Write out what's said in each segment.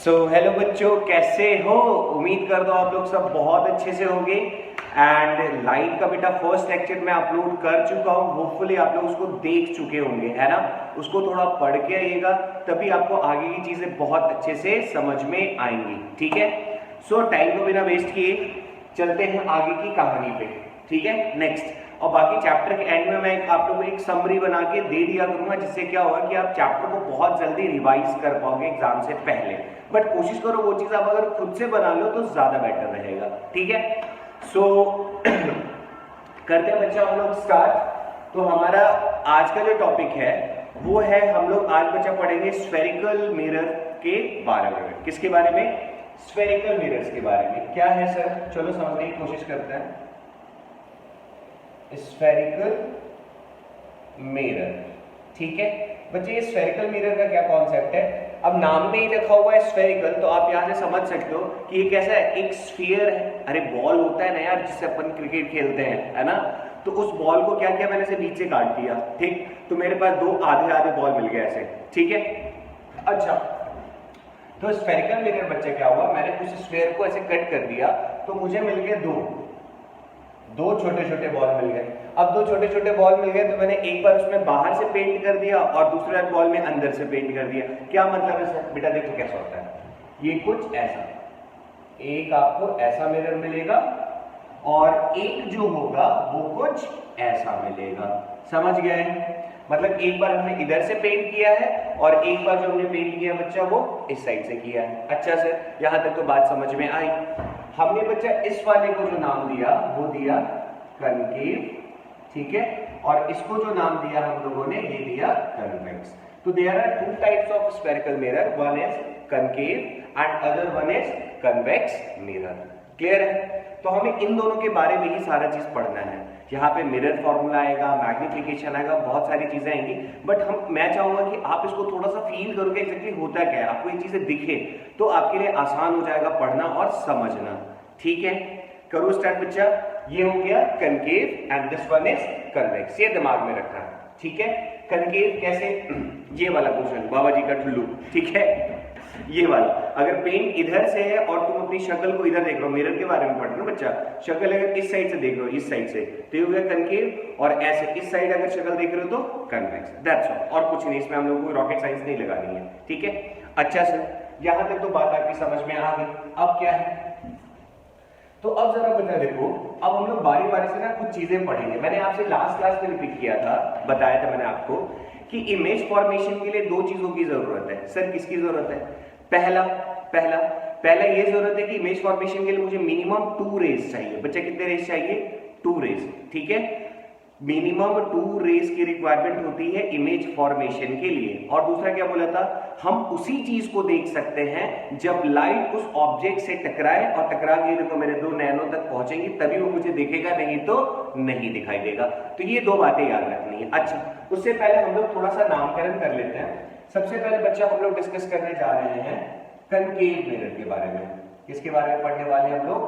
Hello बच्चों, कैसे हो? उम्मीद करता हूँ आप लोग सब बहुत अच्छे से होंगे। एंड लाइट का बेटा फर्स्ट लेक्चर मैं अपलोड कर चुका हूँ। होपफुली आप लोग उसको देख चुके होंगे, है ना? उसको थोड़ा पढ़ के आइएगा, तभी आपको आगे की चीजें बहुत अच्छे से समझ में आएंगी। ठीक है? टाइम को बिना वेस्ट किए चलते हैं आगे की कहानी पे। ठीक है? नेक्स्ट। और बाकी चैप्टर के एंड में मैं आप लोगों को एक समरी बना के दे दिया करूंगा, जिससे क्या होगा कि आप चैप्टर को बहुत जल्दी रिवाइज कर पाओगे एग्जाम से पहले। बट कोशिश करो वो चीज आप अगर खुद से बना लो तो ज्यादा बेटर रहेगा। ठीक है? करते हैं बच्चा हम लोग स्टार्ट। तो हमारा आज का जो टॉपिक है वो है, हम लोग आज बच्चा पढ़ेंगे स्फेरिकल मिरर के बारे में। किसके बारे में? स्फेरिकल मिरर्स के बारे में। क्या है सर? चलो समझने की कोशिश करते हैं। स्फेरिकल मिरर, ठीक है बच्चे। ये स्फेरिकल मिरर का क्या कॉन्सेप्ट है? अब नाम में ही लिखा हुआ है स्फेरिकल, तो आप यहां से समझ सकते हो कि ये कैसा है, एक स्फीयर है। अरे बॉल होता है ना यार, जिससे अपन क्रिकेट खेलते हैं, है ना? तो उस बॉल को क्या किया मैंने, से बीच से काट दिया। ठीक, तो मेरे पास दो आधे आधे बॉल मिल गए ऐसे। ठीक है, अच्छा। तो स्फेरिकल मिरर बच्चे क्या हुआ, मैंने उस स्फीयर को ऐसे कट कर दिया तो मुझे मिल गए दो छोटे छोटे बॉल मिल गए। अब दो छोटे छोटे बॉल मिल गए तो मैंने एक बार उसमें बाहर से पेंट कर दिया और दूसरे बॉल में अंदर से पेंट कर दिया। क्या मतलब है सर? बेटा देखो कैसा होता है, ये कुछ ऐसा, एक आपको ऐसा मिरर मिलेगा और एक जो होगा वो कुछ ऐसा मिलेगा। समझ गए? मतलब एक बार हमने इधर से पेंट किया है और एक बार जो हमने पेंट किया बच्चा वो इस साइड से किया है। अच्छा सर, यहां तक तो बात समझ में आई। हमने बच्चा इस वाले को जो नाम दिया वो दिया कनकेव, ठीक है, और इसको जो नाम दिया हम लोगों ने ये दिया कन्वेक्स। तो there are two types of spherical mirror, one is concave and other one is convex mirror. Clear है? तो हमें इन दोनों के बारे में ही सारा चीज पढ़ना है। यहाँ पे मिरर फॉर्मूला आएगा, मैग्निफिकेशन आएगा, बहुत सारी चीजें आएंगी। बट मैं चाहूंगा कि आप इसको थोड़ा सा फील करोगे एग्जैक्टली होता क्या है, आपको ये चीजें दिखे तो आपके लिए आसान हो जाएगा पढ़ना और समझना। ठीक है, करो स्टार्ट बच्चा। ये हो गया concave and this one is convex, ये दिमाग में रखना। ठीक है? कनकेव कैसे? ये वाला क्वेश्चन, बाबा जी का ठुल्लू, ठीक है, ये वाला। अगर पेंट इधर से है और तुम अपनी शक्ल को इधर देख रहे हो, मिरर के बारे में पढ़ रहे हो बच्चा, शक्ल अगर इस साइड से देख रहे हो, इस साइड से, तो ये हो गया कनकेव, और ऐसे इस साइड अगर शक्ल देख रहे हो तो कन्वेक्स। दैट्स ऑल, और कुछ नहीं, इसमें हम लोगों को रॉकेट साइंस नहीं लगानी है। ठीक है? अच्छा सर, यहां तक तो बात आपकी समझ में आ गई। अब क्या है? तो अब जरा बता देखो, अब हम लोग बारी बारी से ना कुछ चीजें पढ़ेंगे। मैंने आपसे लास्ट क्लास में रिपीट किया था, बताया था मैंने आपको कि इमेज फॉर्मेशन के लिए दो चीजों की जरूरत है। सर किसकी जरूरत है? पहला ये जरूरत है कि इमेज फॉर्मेशन के लिए मुझे मिनिमम 2 रेज चाहिए। बच्चा कितने रेज चाहिए? 2 रेज। ठीक है, मिनिमम 2 रेज की रिक्वायरमेंट होती है इमेज फॉर्मेशन के लिए। और दूसरा क्या बोला था, हम उसी चीज को देख सकते हैं जब लाइट उस ऑब्जेक्ट से टकराए, और टकरा के देखो मेरे 2 नैनो तक पहुंचेंगी तभी वो मुझे दिखेगा, नहीं तो नहीं दिखाई देगा। तो ये 2 बातें याद रखनी है। अच्छा, उससे पहले हम लोग थोड़ा सा नामकरण कर लेते हैं। सबसे पहले बच्चा हम लोग डिस्कस करने जा रहे हैं कनकेव मिरर के बारे में। किसके बारे में पढ़ने वाले हम लोग?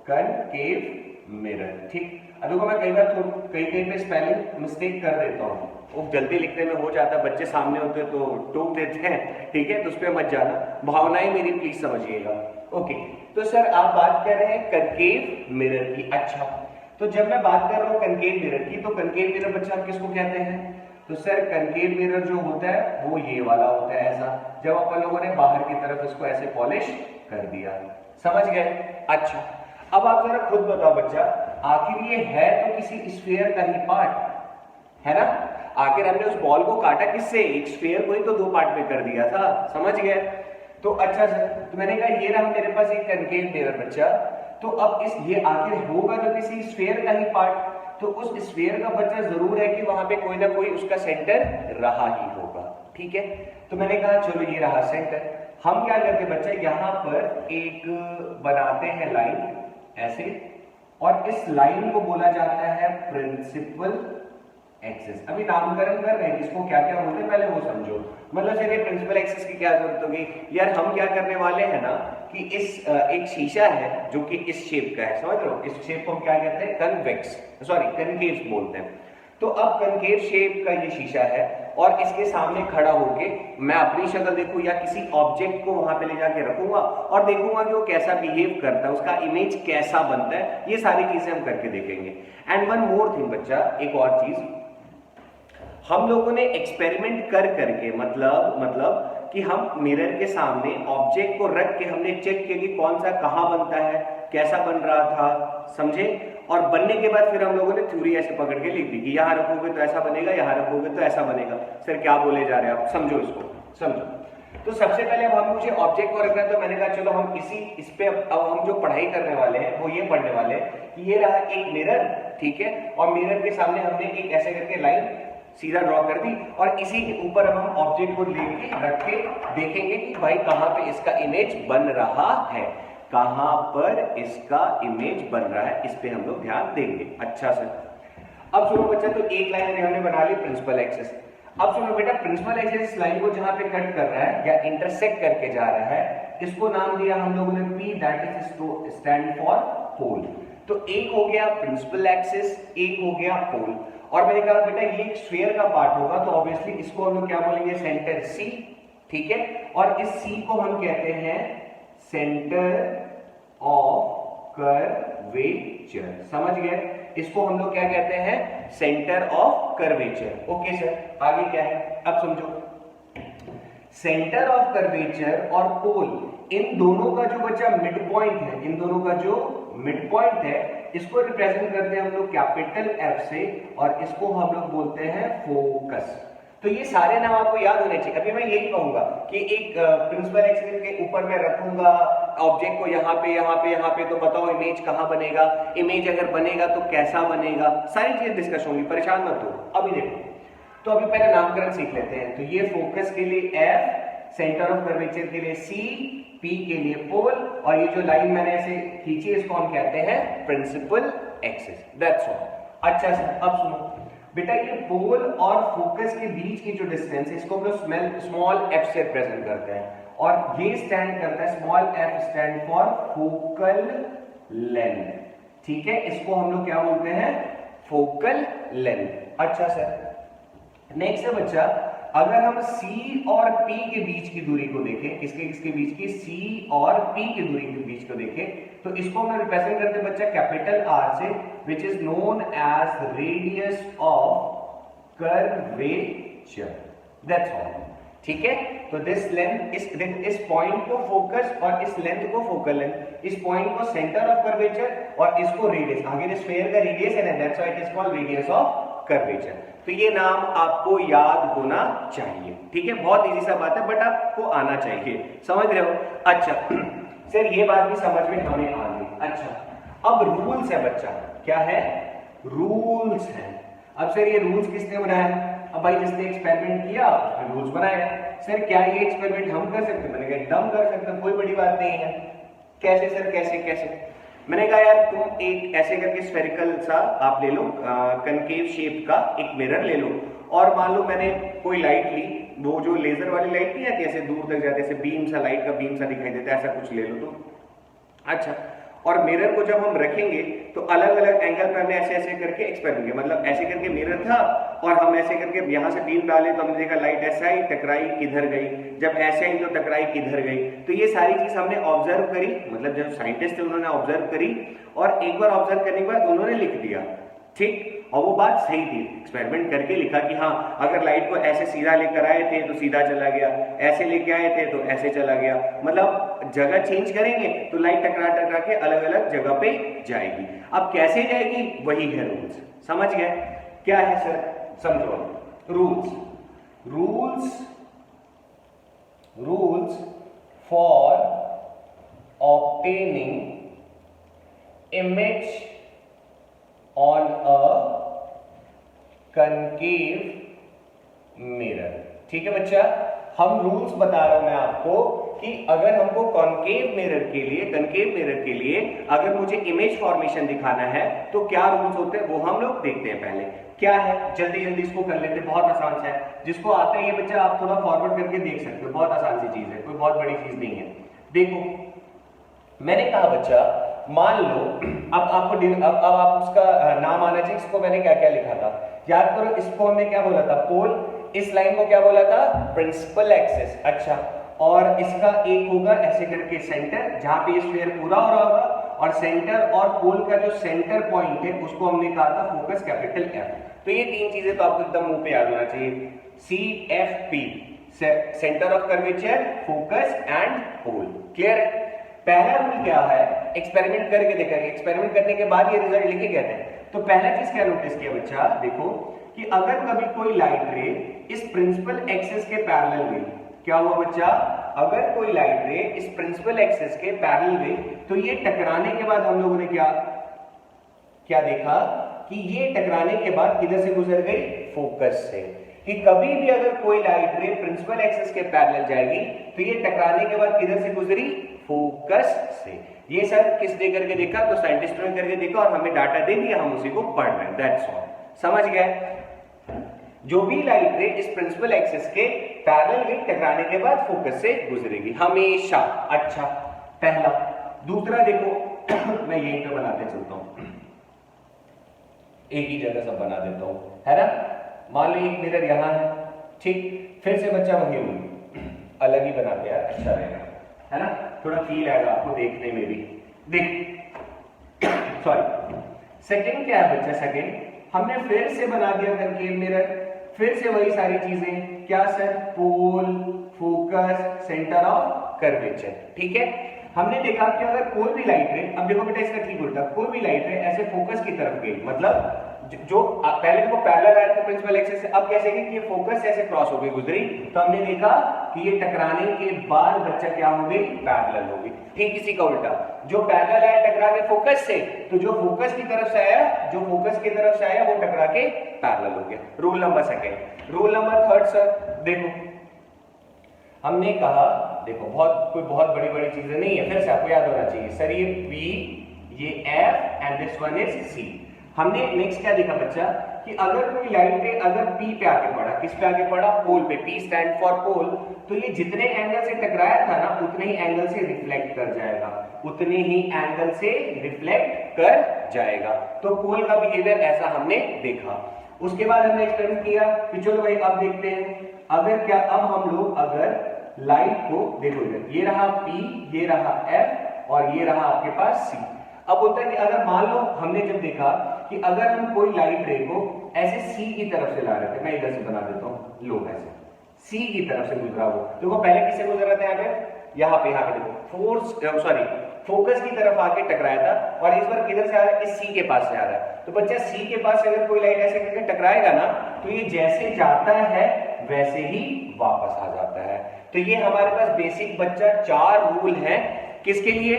Concave mirror. ठीक, अब देखो मैं कई बार कहीं पे स्पेलिंग मिस्टेक कर देता हूँ, वो जल्दी लिखने में हो जाता है, बच्चे सामने होते हैं तो टोक देते हैं। ठीक है, तो उस पर मत जाना, भावनाएं मेरी प्लीज समझिएगा। ओके, तो सर आप बात कर रहे हैं कनकेव मिरर की। अच्छा, तो जब मैं बात कर रहा हूँ कनकेव मिरर की, तो कनकेव मिरर बच्चा आप किसको कहते हैं? तो सर कनकेव मिरर जो होता है वो ये वाला होता है, ऐसा, जब अपन लोगों ने बाहर की तरफ इसको ऐसे पॉलिश कर दिया। समझ गए? अच्छा, अब आप जरा खुद बताओ बच्चा, आखिर ये है तो किसी स्फीयर का ही पार्ट है ना? आखिर हमने उस बॉल को काटा किससे? एक स्फीयर को ही तो 2 पार्ट में कर दिया था। समझ गए? तो अच्छा सर, तो मैंने कहा ये रहा मेरे पास एक कनकेव मिरर बच्चा। तो अब ये आखिर होगा तो किसी स्फीयर का ही पार्ट, तो उस स्फीयर का बच्चा जरूर है कि वहां पे कोई ना कोई उसका सेंटर रहा ही होगा। ठीक है, तो मैंने कहा चलो ये रहा सेंटर। हम क्या करते बच्चा, यहां पर एक बनाते हैं लाइन ऐसे, और इस लाइन को बोला जाता है प्रिंसिपल एक्सिस। अभी नामकरण कर रहे हैं, इसको क्या क्या बोलते हैं पहले वो समझो। मतलब चलिए प्रिंसिपल एक्सिस की क्या जरूरत होगी यार, हम क्या करने वाले हैं ना कि इस एक शीशा है जो कि इस शेप का है, समझ रहे हो? इस शेप को हम क्या कहते हैं? कन्वेक्स, सॉरी कनकेव बोलते हैं। तो अब कनकेव शेप का ये शीशा है, और इसके सामने खड़ा होके मैं अपनी शक्ल देखूं या किसी ऑब्जेक्ट को वहां पे ले जाके रखूंगा और देखूंगा कि वो कैसा बिहेव करता है, उसका इमेज कैसा बनता है, ये सारी चीजें हम करके देखेंगे। एंड वन मोर थिंग बच्चा, एक और चीज, हम लोगों ने एक्सपेरिमेंट कर करके मतलब कि हम मिरर के सामने ऑब्जेक्ट को रख के हमने चेक किया कि कौन सा कहां बनता है, कैसा बन रहा था, समझे। और बनने के बाद फिर हम लोगों ने थ्योरी ऐसे पकड़ के लिख दी कि यहां रखोगे तो ऐसा बनेगा, यहां रखोगे तो ऐसा बनेगा। सर क्या बोले जा रहे हैं आप, समझो इसको, समझो। तो सबसे पहले अब हम मुझे ऑब्जेक्ट को रखना है, तो मैंने कहा चलो हम इस पे अब हम जो पढ़ाई करने वाले हैं वो ये पढ़ने वाले हैं कि ये रहा एक मिरर, ठीक है, और मिरर के सामने हमने एक ऐसे करके लाइन सीधा ड्रॉ कर दी और इसी के ऊपर अब हम ऑब्जेक्ट को लेके रख के देखेंगे कि भाई कहां पे इसका इमेज बन रहा है, कहां पर इसका इमेज बन रहा है, इस पे हम लोग ध्यान देंगे। अच्छा सर, अब सुनो बच्चा, तो एक लाइन हमने बना ली प्रिंसिपल एक्सिस। अब सुनो बेटा, प्रिंसिपल एक्सिस इस लाइन को जहां पे कट कर रहा है या इंटरसेक्ट करके जा रहा है, इसको नाम दिया हम लोगों ने P, that is stand for pole. तो एक हो गया प्रिंसिपल एक्सिस, एक हो गया पोल। और मैंने कहा बेटा ये एक स्फीयर का पार्ट होगा, तो ऑब्वियसली इसको हम लोग क्या बोलेंगे, सेंटर C, ठीक है। और इस C को हम कहते हैं सेंटर ऑफ कर्वेचर, समझ गए। इसको हम लोग क्या कहते हैं, centre of curvature. Okay sir, आगे क्या है, अब समझो। सेंटर ऑफ कर्वेचर और पोल, इन दोनों का जो बच्चा मिड पॉइंट है, इन दोनों का जो मिड पॉइंट है, इसको रिप्रेजेंट करते हैं हम लोग कैपिटल F से, और इसको हम लोग बोलते हैं फोकस। तो ये सारे नाम आपको याद होने चाहिए। अभी मैं यही कहूंगा कि एक प्रिंसिपल एक्सिस के ऊपर मैं रखूंगा ऑब्जेक्ट को यहाँ पे, तो बताओ इमेज कहाँ बनेगा, इमेज अगर बनेगा तो कैसा बनेगा, सारी चीजें डिस्कस होंगी, परेशान मत हो। अभी देखो, तो अभी पहले नामकरण सीख लेते हैं। तो ये फोकस के लिए F, सेंटर ऑफ कर्वेचर के लिए C, P के लिए पोल, और ये जो लाइन मैंने ऐसे खींची इसको हम कहते हैं प्रिंसिपल एक्सिस, दैट्स ऑल। अच्छा सर, अब सुनो बेटा, ये पोल और फोकस के बीच की जो डिस्टेंस है इसको हम लोग स्मॉल f से रिप्रेजेंट करते हैं, और ये स्टैंड करता है, small f stand for focal length, ठीक है। इसको हम लोग क्या बोलते हैं, फोकल लेंथ। अच्छा सर, नेक्स्ट है बच्चा, अगर हम C और P के बीच की दूरी को देखें, किसके बीच की, C और P की दूरी के बीच को देखें, तो इसको हम रिप्रेजेंट करते हैं बच्चा कैपिटल R से, which is known as radius of curvature, that's all, ठीक है। तो दिस लेंथ, इस पॉइंट को फोकस और इस लेंथ को फोकल लेंथ, इस पॉइंट को सेंटर ऑफ कर्वेचर और इसको रेडियस, आगे स्फीयर का रेडियस है ना, that's why it is called radius of curvature. तो ये नाम आपको याद होना चाहिए, ठीक है, बहुत इजी सा बात है, बट आपको आना चाहिए, समझ रहे हो। अच्छा सर, ये बात भी समझ में हमें आ गई। अच्छा, अब रूल्स है बच्चा, क्या है, रूल्स है। अब सर ये रूल्स किसने बनाया, अब भाई जिसने एक्सपेरिमेंट किया उसने रूल्स बनाया। सर क्या ये एक्सपेरिमेंट हम कर सकते, मैंने कहा एकदम कर सकते, कोई बड़ी बात नहीं है। कैसे सर, कैसे मैंने कहा यार तुम एक ऐसे करके स्फेरिकल सा आप ले लो, कनकेव शेप का एक मिरर ले लो, और मान लो मैंने कोई लाइट ली, वो जो लेजर वाली लाइट नहीं आती, ऐसे दूर तक जाते, ऐसे बीम सा, लाइट का बीम सा दिखाई देता है, ऐसा कुछ ले लो तो। अच्छा, और मिरर को जब हम रखेंगे तो अलग अलग एंगल पे हमने ऐसे ऐसे करके एक्सपेरिमेंट किया, मतलब ऐसे करके मिरर था और हम ऐसे करके यहाँ से बीम डाले तो हमने देखा लाइट ऐसे आई, टकराई, किधर गई, जब ऐसे आई तो टकराई, किधर गई। तो ये सारी चीज हमने ऑब्जर्व करी, मतलब जब साइंटिस्ट थे उन्होंने ऑब्जर्व करी, और एक बार ऑब्जर्व करने के बाद उन्होंने लिख दिया, ठीक, और वो बात सही थी, एक्सपेरिमेंट करके लिखा कि हाँ अगर लाइट को ऐसे सीधा लेकर आए थे तो सीधा चला गया, ऐसे लेके आए थे तो ऐसे चला गया, मतलब जगह चेंज करेंगे तो लाइट टकरा के अलग अलग जगह पे जाएगी। अब कैसे जाएगी, वही है रूल्स, समझ गए। क्या है सर, समझो। Rules for obtaining image on a concave mirror, ठीक है बच्चा। हम रूल्स बता रहा हूं मैं आपको कि अगर हमको कॉन्केव मिरर के लिए अगर मुझे इमेज फॉर्मेशन दिखाना है तो क्या रूल्स होते हैं, वो हम लोग देखते हैं। पहले क्या है, जल्दी इसको कर लेते हैं, बहुत आसान है, जिसको आता है ये बच्चा आप थोड़ा फॉरवर्ड करके देख सकते हो, बहुत आसान सी चीज है, कोई बहुत बड़ी चीज नहीं है। देखो मैंने कहा बच्चा, मान लो अब आप उसका नाम आना चाहिए, इसको मैंने क्या क्या लिखा था, याद करो, इसको हमने क्या बोला था, पोल, इस लाइन को क्या बोला था? Principal axis. अच्छा, और इसका एक होगा ऐसे करके सेंटर, जहां पे स्फीयर पूरा हो रहा होगा, और सेंटर और पोल का जो सेंटर पॉइंट है उसको हमने कहा था फोकस कैपिटल एफ। तो ये तीन चीजें तो आपको एकदम मुंह पे याद होना चाहिए, CFP, centre of curvature, focus and pole. Clear है? पहला रूल क्या है, एक्सपेरिमेंट करके देखेंगे, एक्सपेरिमेंट करने के बाद ये रिजल्ट लिखे गए थे। तो पहला चीज क्या नोटिस किया बच्चा, देखो कि अगर कभी कोई लाइट रे इस प्रिंसिपल एक्सिस के पैरेलल गई, क्या हुआ बच्चा, अगर कोई लाइट रे इस प्रिंसिपल एक्सिस के पैरेलल गई तो ये टकराने के बाद हम लोगों ने क्या देखा कि ये टकराने के बाद किधर से गुजर गई? फोकस से। कि कभी भी अगर कोई लाइट रे प्रिंसिपल एक्सिस के पैरेलल जाएगी तो ये टकराने के बाद किधर से गुजरी? फोकस से। ये सर किस दे करके देखा? तो साइंटिस्टों ने करके देखा और हमें डाटा दे दिया, हम उसी को पढ़ रहे हैं, दैट्स ऑल। समझ गए? जो भी लाइट रे इस प्रिंसिपल एक्सिस के पैरेलल गई टकराने के बाद फोकस से गुजरेगी हमेशा। अच्छा, पहला। दूसरा देखो मैं यहीं पे बनाते चलता हूं, एक ही जगह सब बना देता हूं, है ना। मान लो एक मिरर यहां है, ठीक, फिर से बच्चा वही रूल अलग ही बनाते हैं, अच्छा रहेगा, है ना, थोड़ा फील आएगा आपको देखने में भी। देख सॉरी, सेकंड क्या है बच्चा? सेकंड हमने फिर से बना दिया कंकेव मिरर, फिर से वही सारी चीजें, क्या sir? Pole, focus, centre of curvature. ठीक है, हमने देखा कि अगर कोई भी लाइट रे, अब देखो बेटा इसका ठीक उल्टा, कोई भी लाइट रे ऐसे फोकस की तरफ गई, मतलब जो पहले देखो पैरेलल आया था प्रिंसिपल एक्सिस से, अब कैसे गई कि ये फोकस से ऐसे क्रॉस हो गई, गुजरी, तो हमने देखा कि ये टकराने के बाद बच्चा क्या हो गई? पैरेलल हो गई। ठीक इसी का उल्टा, जो पैरेलल आया टकरा के फोकस से, तो जो फोकस की तरफ से आया, जो फोकस की तरफ से आया वो टकरा के पैरेलल हो गया। Rule number second. Rule number third sir, देखो हमने कहा, देखो कोई बहुत बड़ी बड़ी चीजें नहीं है, फिर से आपको याद होना चाहिए सर, ये P, ये F and this one is C। हमने नेक्स्ट क्या देखा बच्चा कि अगर कोई लाइट रे अगर P पे आके पड़ा, किस पे आके पड़ा? पोल पे, P स्टैंड फॉर पोल, तो ये जितने एंगल से टकराया था ना उतने ही एंगल से रिफ्लेक्ट कर जाएगा, उतने ही एंगल से रिफ्लेक्ट कर जाएगा। तो पोल का बिहेवियर ऐसा हमने देखा। उसके बाद हमने एक्सपेरिमेंट किया कि चलो भाई अब देखते हैं, अगर क्या, अब हम लोग अगर लाइट को देखो, ये रहा P, ये रहा F और ये रहा आपके पास C। अब होता है कि अगर मान लो हमने जब देखा कि अगर हम कोई लाइट रे को ऐसे C की तरफ से ला रहे थे, मैं इधर से बना देता हूं, लो ऐसे C की तरफ से गुजरा वो, देखो पहले किससे गुजर रहा था? यहाँ पे देखो फोकस की तरफ आके टकराया था, और इस बार किधर से आ रहा है? इस C के पास से आ रहा है। तो बच्चा C के पास से अगर कोई लाइट ऐसे करके टकराएगा ना, तो ये जैसे जाता है वैसे ही वापस आ जाता है। तो ये हमारे पास बेसिक बच्चा 4 रूल हैं, किसके लिए?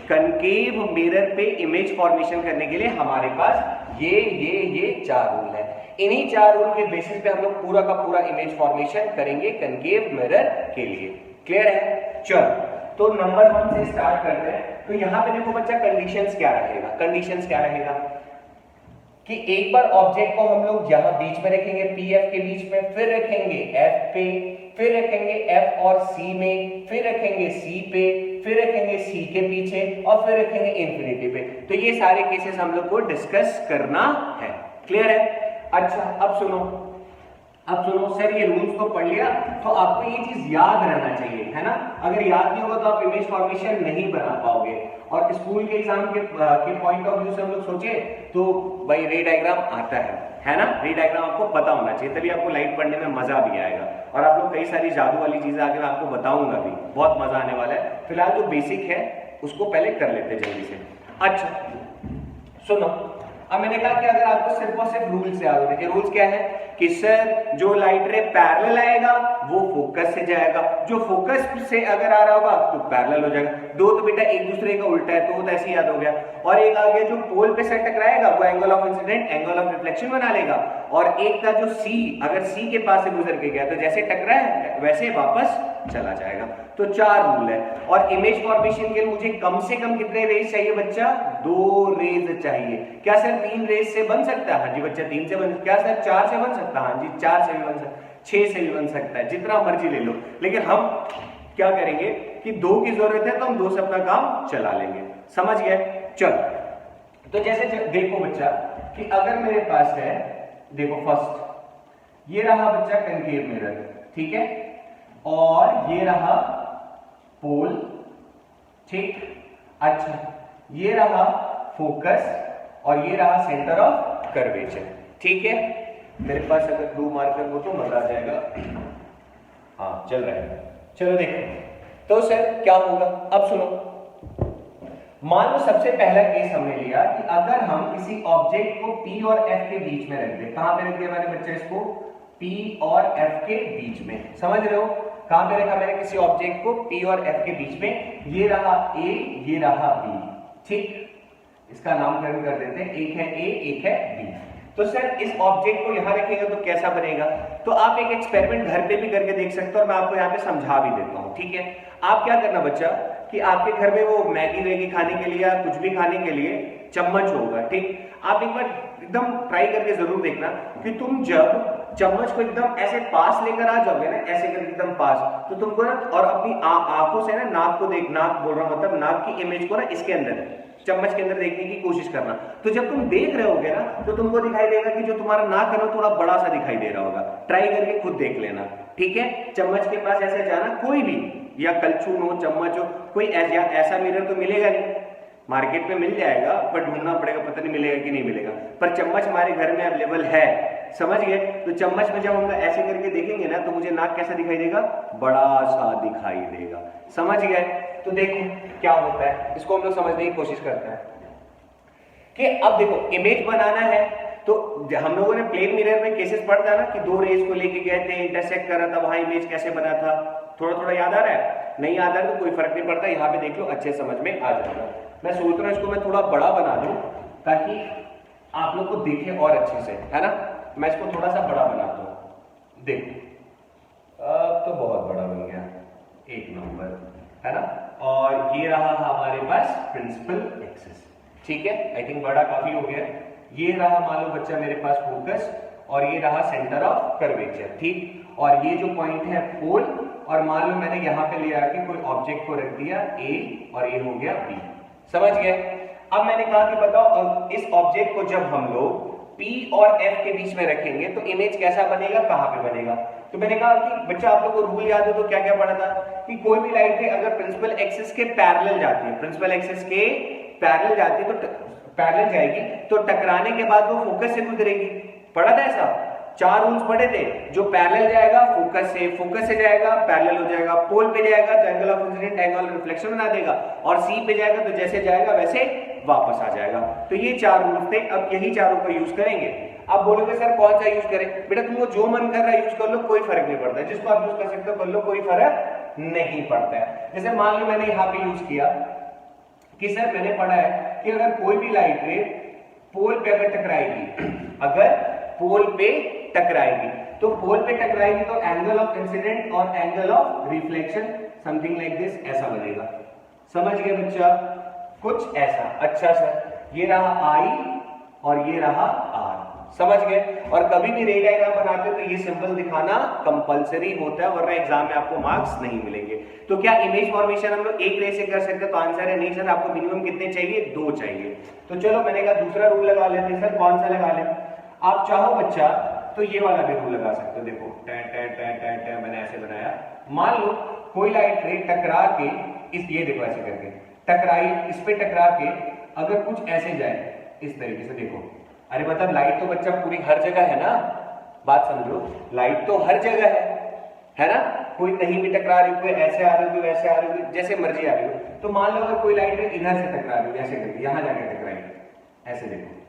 कनकेव मिरर पे इमेज फॉर्मेशन करने के लिए हमारे पास ये 4 रूल है। इन्हीं 4 रूल के बेसिस पे हम लोग पूरा का पूरा इमेज फॉर्मेशन करेंगे कनकेव मिरर के लिए। क्लियर है? चलो तो नंबर 1 से स्टार्ट करते हैं। तो यहां पे देखो बच्चा कंडीशंस क्या रहेगा? कंडीशंस क्या रहेगा कि एक बार ऑब्जेक्ट को हम लोग यहां बीच में रखेंगे, PF के बीच में, फिर रखेंगे F पे, फिर रखेंगे F और C में, फिर रखेंगे C पे, फिर रखेंगे C के पीछे और फिर रखेंगे इंफिनिटी पे। तो ये सारे केसेस हम लोग को डिस्कस करना है। क्लियर है? अच्छा अब सुनो सर, ये रूल्स तो पढ़ लिया, तो आपको ये चीज याद रहना चाहिए, है ना। अगर याद नहीं होगा तो आप इमेज फॉर्मेशन नहीं बना पाओगे। और स्कूल के एग्जाम के पॉइंट ऑफ व्यू से हम लोग सोचे तो भाई रे डायग्राम आता है ना, रे डायग्राम आपको पता होना चाहिए, तभी आपको लाइट पढ़ने में मजा भी आएगा। और आप लोग कई सारी जादू वाली चीजें आगे मैं आपको बताऊंगा भी, बहुत मजा आने वाला है। फिलहाल जो बेसिक है उसको पहले कर लेते हैं जल्दी से। अच्छा सुनो, अब मैंने कहा कि अगर आपको सिर्फ और सिर्फ रूल से याद होने, रूल्स क्या है कि सर जो लाइट रे पैरेलल आएगा वो फोकस से जाएगा, जो फोकस से अगर आ रहा होगा तो पैरेलल हो जाएगा। दो तो बेटा एक दूसरे का उल्टा है, तो वो तो ऐसे याद हो गया। और एक आ गया जो पोल पे से टकराएगा वो angle of incident, angle of reflection बना लेगा। और एक का जो C, अगर C के पास से गुजर के गया तो जैसे टकरा है वैसे वापस चला जाएगा। तो 4 रूल है। और इमेज फॉर्मेशन के लिए मुझे कम से कम कितने रेज चाहिए बच्चा? 2 रेज चाहिए। क्या सर 3 रेज से बन सकता है? हाँ जी बच्चा 3 से बन। क्या सर 4 से बन सकता है? हाँ जी 4 से भी बन सकता है, 6 से भी बन सकता है, जितना मर्जी ले लो। लेकिन हम क्या करेंगे कि 2 की जरूरत है तो हम 2 से अपना काम चला लेंगे। समझ गए? चलो तो जैसे देखो बच्चा कि अगर मेरे पास है, देखो फर्स्ट ये रहा बच्चा कनकेव मिरर, ठीक है, और ये रहा पोल, ठीक। अच्छा, ये रहा फोकस और ये रहा सेंटर ऑफ कर्वेचर, ठीक है। मेरे पास अगर 2 मार्कर हो तो मजा आ जाएगा। हाँ चल रहा है, चलो देखो। तो सर क्या होगा, अब सुनो, मान लो सबसे पहला केस हमने लिया कि अगर हम किसी ऑब्जेक्ट को P और F के बीच में रख दें। कहां पे रख दिया मैंने बच्चा इसको? P और F के बीच में, समझ रहे हो? कहां पे रखा मैंने किसी ऑब्जेक्ट को P और F के बीच में? ये रहा A, ये रहा B, ठीक। इसका नामकरण कर देते हैं, एक है A, एक है B। तो सर इस ऑब्जेक्ट को यहां रखेंगे तो कैसा बनेगा? तो आप एक एक्सपेरिमेंट घर पे भी करके देख सकते हो और मैं आपको यहाँ पे समझा भी देता हूँ, ठीक है। आप क्या करना बच्चा कि आपके घर में वो मैगी वैगी खाने के लिए या कुछ भी खाने के लिए चम्मच होगा, ठीक। आप एक बार एकदम ट्राई करके जरूर देखना कि तुम जब चम्मच को एकदम ऐसे पास लेकर आ जाओगे ना, ऐसे करके एकदम पास, तो तुमको ना और अपनी आंखों से ना नाक को देख, नाक बोल रहा हूं मतलब नाक की इमेज को ना इसके अंदर, चम्मच के अंदर देखने की कोशिश करना। तो जब तुम देख रहे होगे ना तो तुमको दिखाई देगा कि जो तुम्हारा नाक है ना थोड़ा बड़ा सा दिखाई दे रहा होगा। ट्राई करके खुद देख लेना, ठीक है। चम्मच के पास ऐसे जाना, कोई भी, या कलछुल हो, चम्मच हो, कोई ऐसा मिरर तो मिलेगा नहीं, मार्केट में मिल जाएगा पर ढूंढना पड़ेगा, पता नहीं मिलेगा कि नहीं मिलेगा, पर चम्मच हमारे घर में अवेलेबल है, समझ गए। तो चम्मच में जब हम ऐसे करके देखेंगे ना तो मुझे नाक कैसा दिखाई देगा? बड़ा सा दिखाई देगा, समझ गए। तो देखो क्या होता है, इसको हम लोग समझने की कोशिश करते हैं कि अब देखो इमेज बनाना है तो हम लोगों ने प्लेन मिरर में केसेस पढ़ा था ना कि 2 रेज को लेके गए थे, इंटरसेक्ट कर रहा था, वहां इमेज कैसे बना था, थोड़ा थोड़ा याद आ रहा है? नहीं याद आ रहा तो कोई फर्क नहीं पड़ता, यहाँ पे देख लो अच्छे समझ में आ जाएगा। मैं सोच रहा हूँ इसको मैं थोड़ा बड़ा बना दूं ताकि आप लोग को दिखे और अच्छे से, है ना। मैं इसको थोड़ा सा बड़ा बनाता हूँ, देखो अब तो बहुत बड़ा बन गया, 1 नंबर, है ना। और ये रहा हमारे पास प्रिंसिपल एक्सिस, ठीक है। आई थिंक बड़ा काफी हो गया। ये रहा मान लो बच्चा मेरे पास फोकस और ये रहा सेंटर ऑफ कर्वेचर, ठीक। और ये जो पॉइंट है पोल, और मान लो मैंने यहाँ पे लिया कि कोई ऑब्जेक्ट को रख दिया A और ये हो गया B, समझ गए। अब मैंने कहा कि बताओ इस ऑब्जेक्ट को जब हम लोग P और F के बीच में रखेंगे तो इमेज कैसा बनेगा, कहां पे बनेगा? तो मैंने कहा कि बच्चा आप लोग को रूल याद हो तो क्या क्या पढ़ा था कि कोई भी लाइट अगर प्रिंसिपल एक्सिस के पैरेलल जाती है, प्रिंसिपल एक्सिस के पैरेलल जाती है तो पैरेलल जाएगी तो टकराने के बाद वो फोकस से गुजरेगी, पढ़ा था ऐसा? 4 रूल्स पढ़े थे, जो पैरेलल जाएगा फोकस से जाएगा, पैरेलल हो जाएगा, पोल पे जाएगा तो angle of incident angle reflection बना देगा, और सी पे जाएगा तो जैसे जाएगा वैसे वापस आ जाएगा। तो ये 4 रूल्स थे, अब यही चारों का यूज करेंगे। आप बोलोगे सर कौन सा यूज करें? बेटा तुमको जो मन कर रहा है यूज कर लो, कोई फर्क नहीं पड़ता है, जिसको आप यूज कर सकते हो कर लो, कोई फर्क नहीं पड़ता है। जैसे मान लो मैंने यहाँ पे यूज किया कि सर मैंने पढ़ा है कि अगर कोई भी लाइट रे पोल पे अगर टकराएगी, अगर पोल पे टकराएगी तो पोल पे टकराएगी तो एंगल ऑफ इंसिडेंट और angle of reflection something like this ऐसा बनेगा, समझ गए बच्चा? कुछ ऐसा। अच्छा सर ये रहा I और ये रहा R, समझ गए। और कभी भी रे डायग्राम बनाते हो तो ये सिंबल दिखाना कंपलसरी होता है, वरना एग्जाम में आपको मार्क्स नहीं मिलेंगे। तो क्या इमेज फॉर्मेशन हम लोग एक रे से कर सकते हैं? तो आंसर है नहीं सर, आपको मिनिमम कितने चाहिए? 2 चाहिए। तो चलो मैंने कहा दूसरा रूल लगा लेते हैं। सर कौन सा लगा लें? आप चाहो बच्चा तो ये वाला भी रूल लगा सकते हो। देखो मैंने ऐसे बनाया, मान लो कोई लाइट रे टकरा के ये देखो ऐसे करके टकराई, इस पे टकरा के अगर कुछ ऐसे जाए इस तरीके से, देखो अरे मतलब लाइट तो बच्चा पूरी हर जगह है ना, बात समझो, लाइट तो हर जगह है ना, कोई कहीं भी टकरा रही हो, कोई ऐसे आ रही हो, वैसे आ रही हो, जैसे मर्जी आ रही हो। तो मान लो अगर कोई लाइट इधर से टकरा रही हो, ऐसे करके यहां जाके टकराई, ऐसे देखो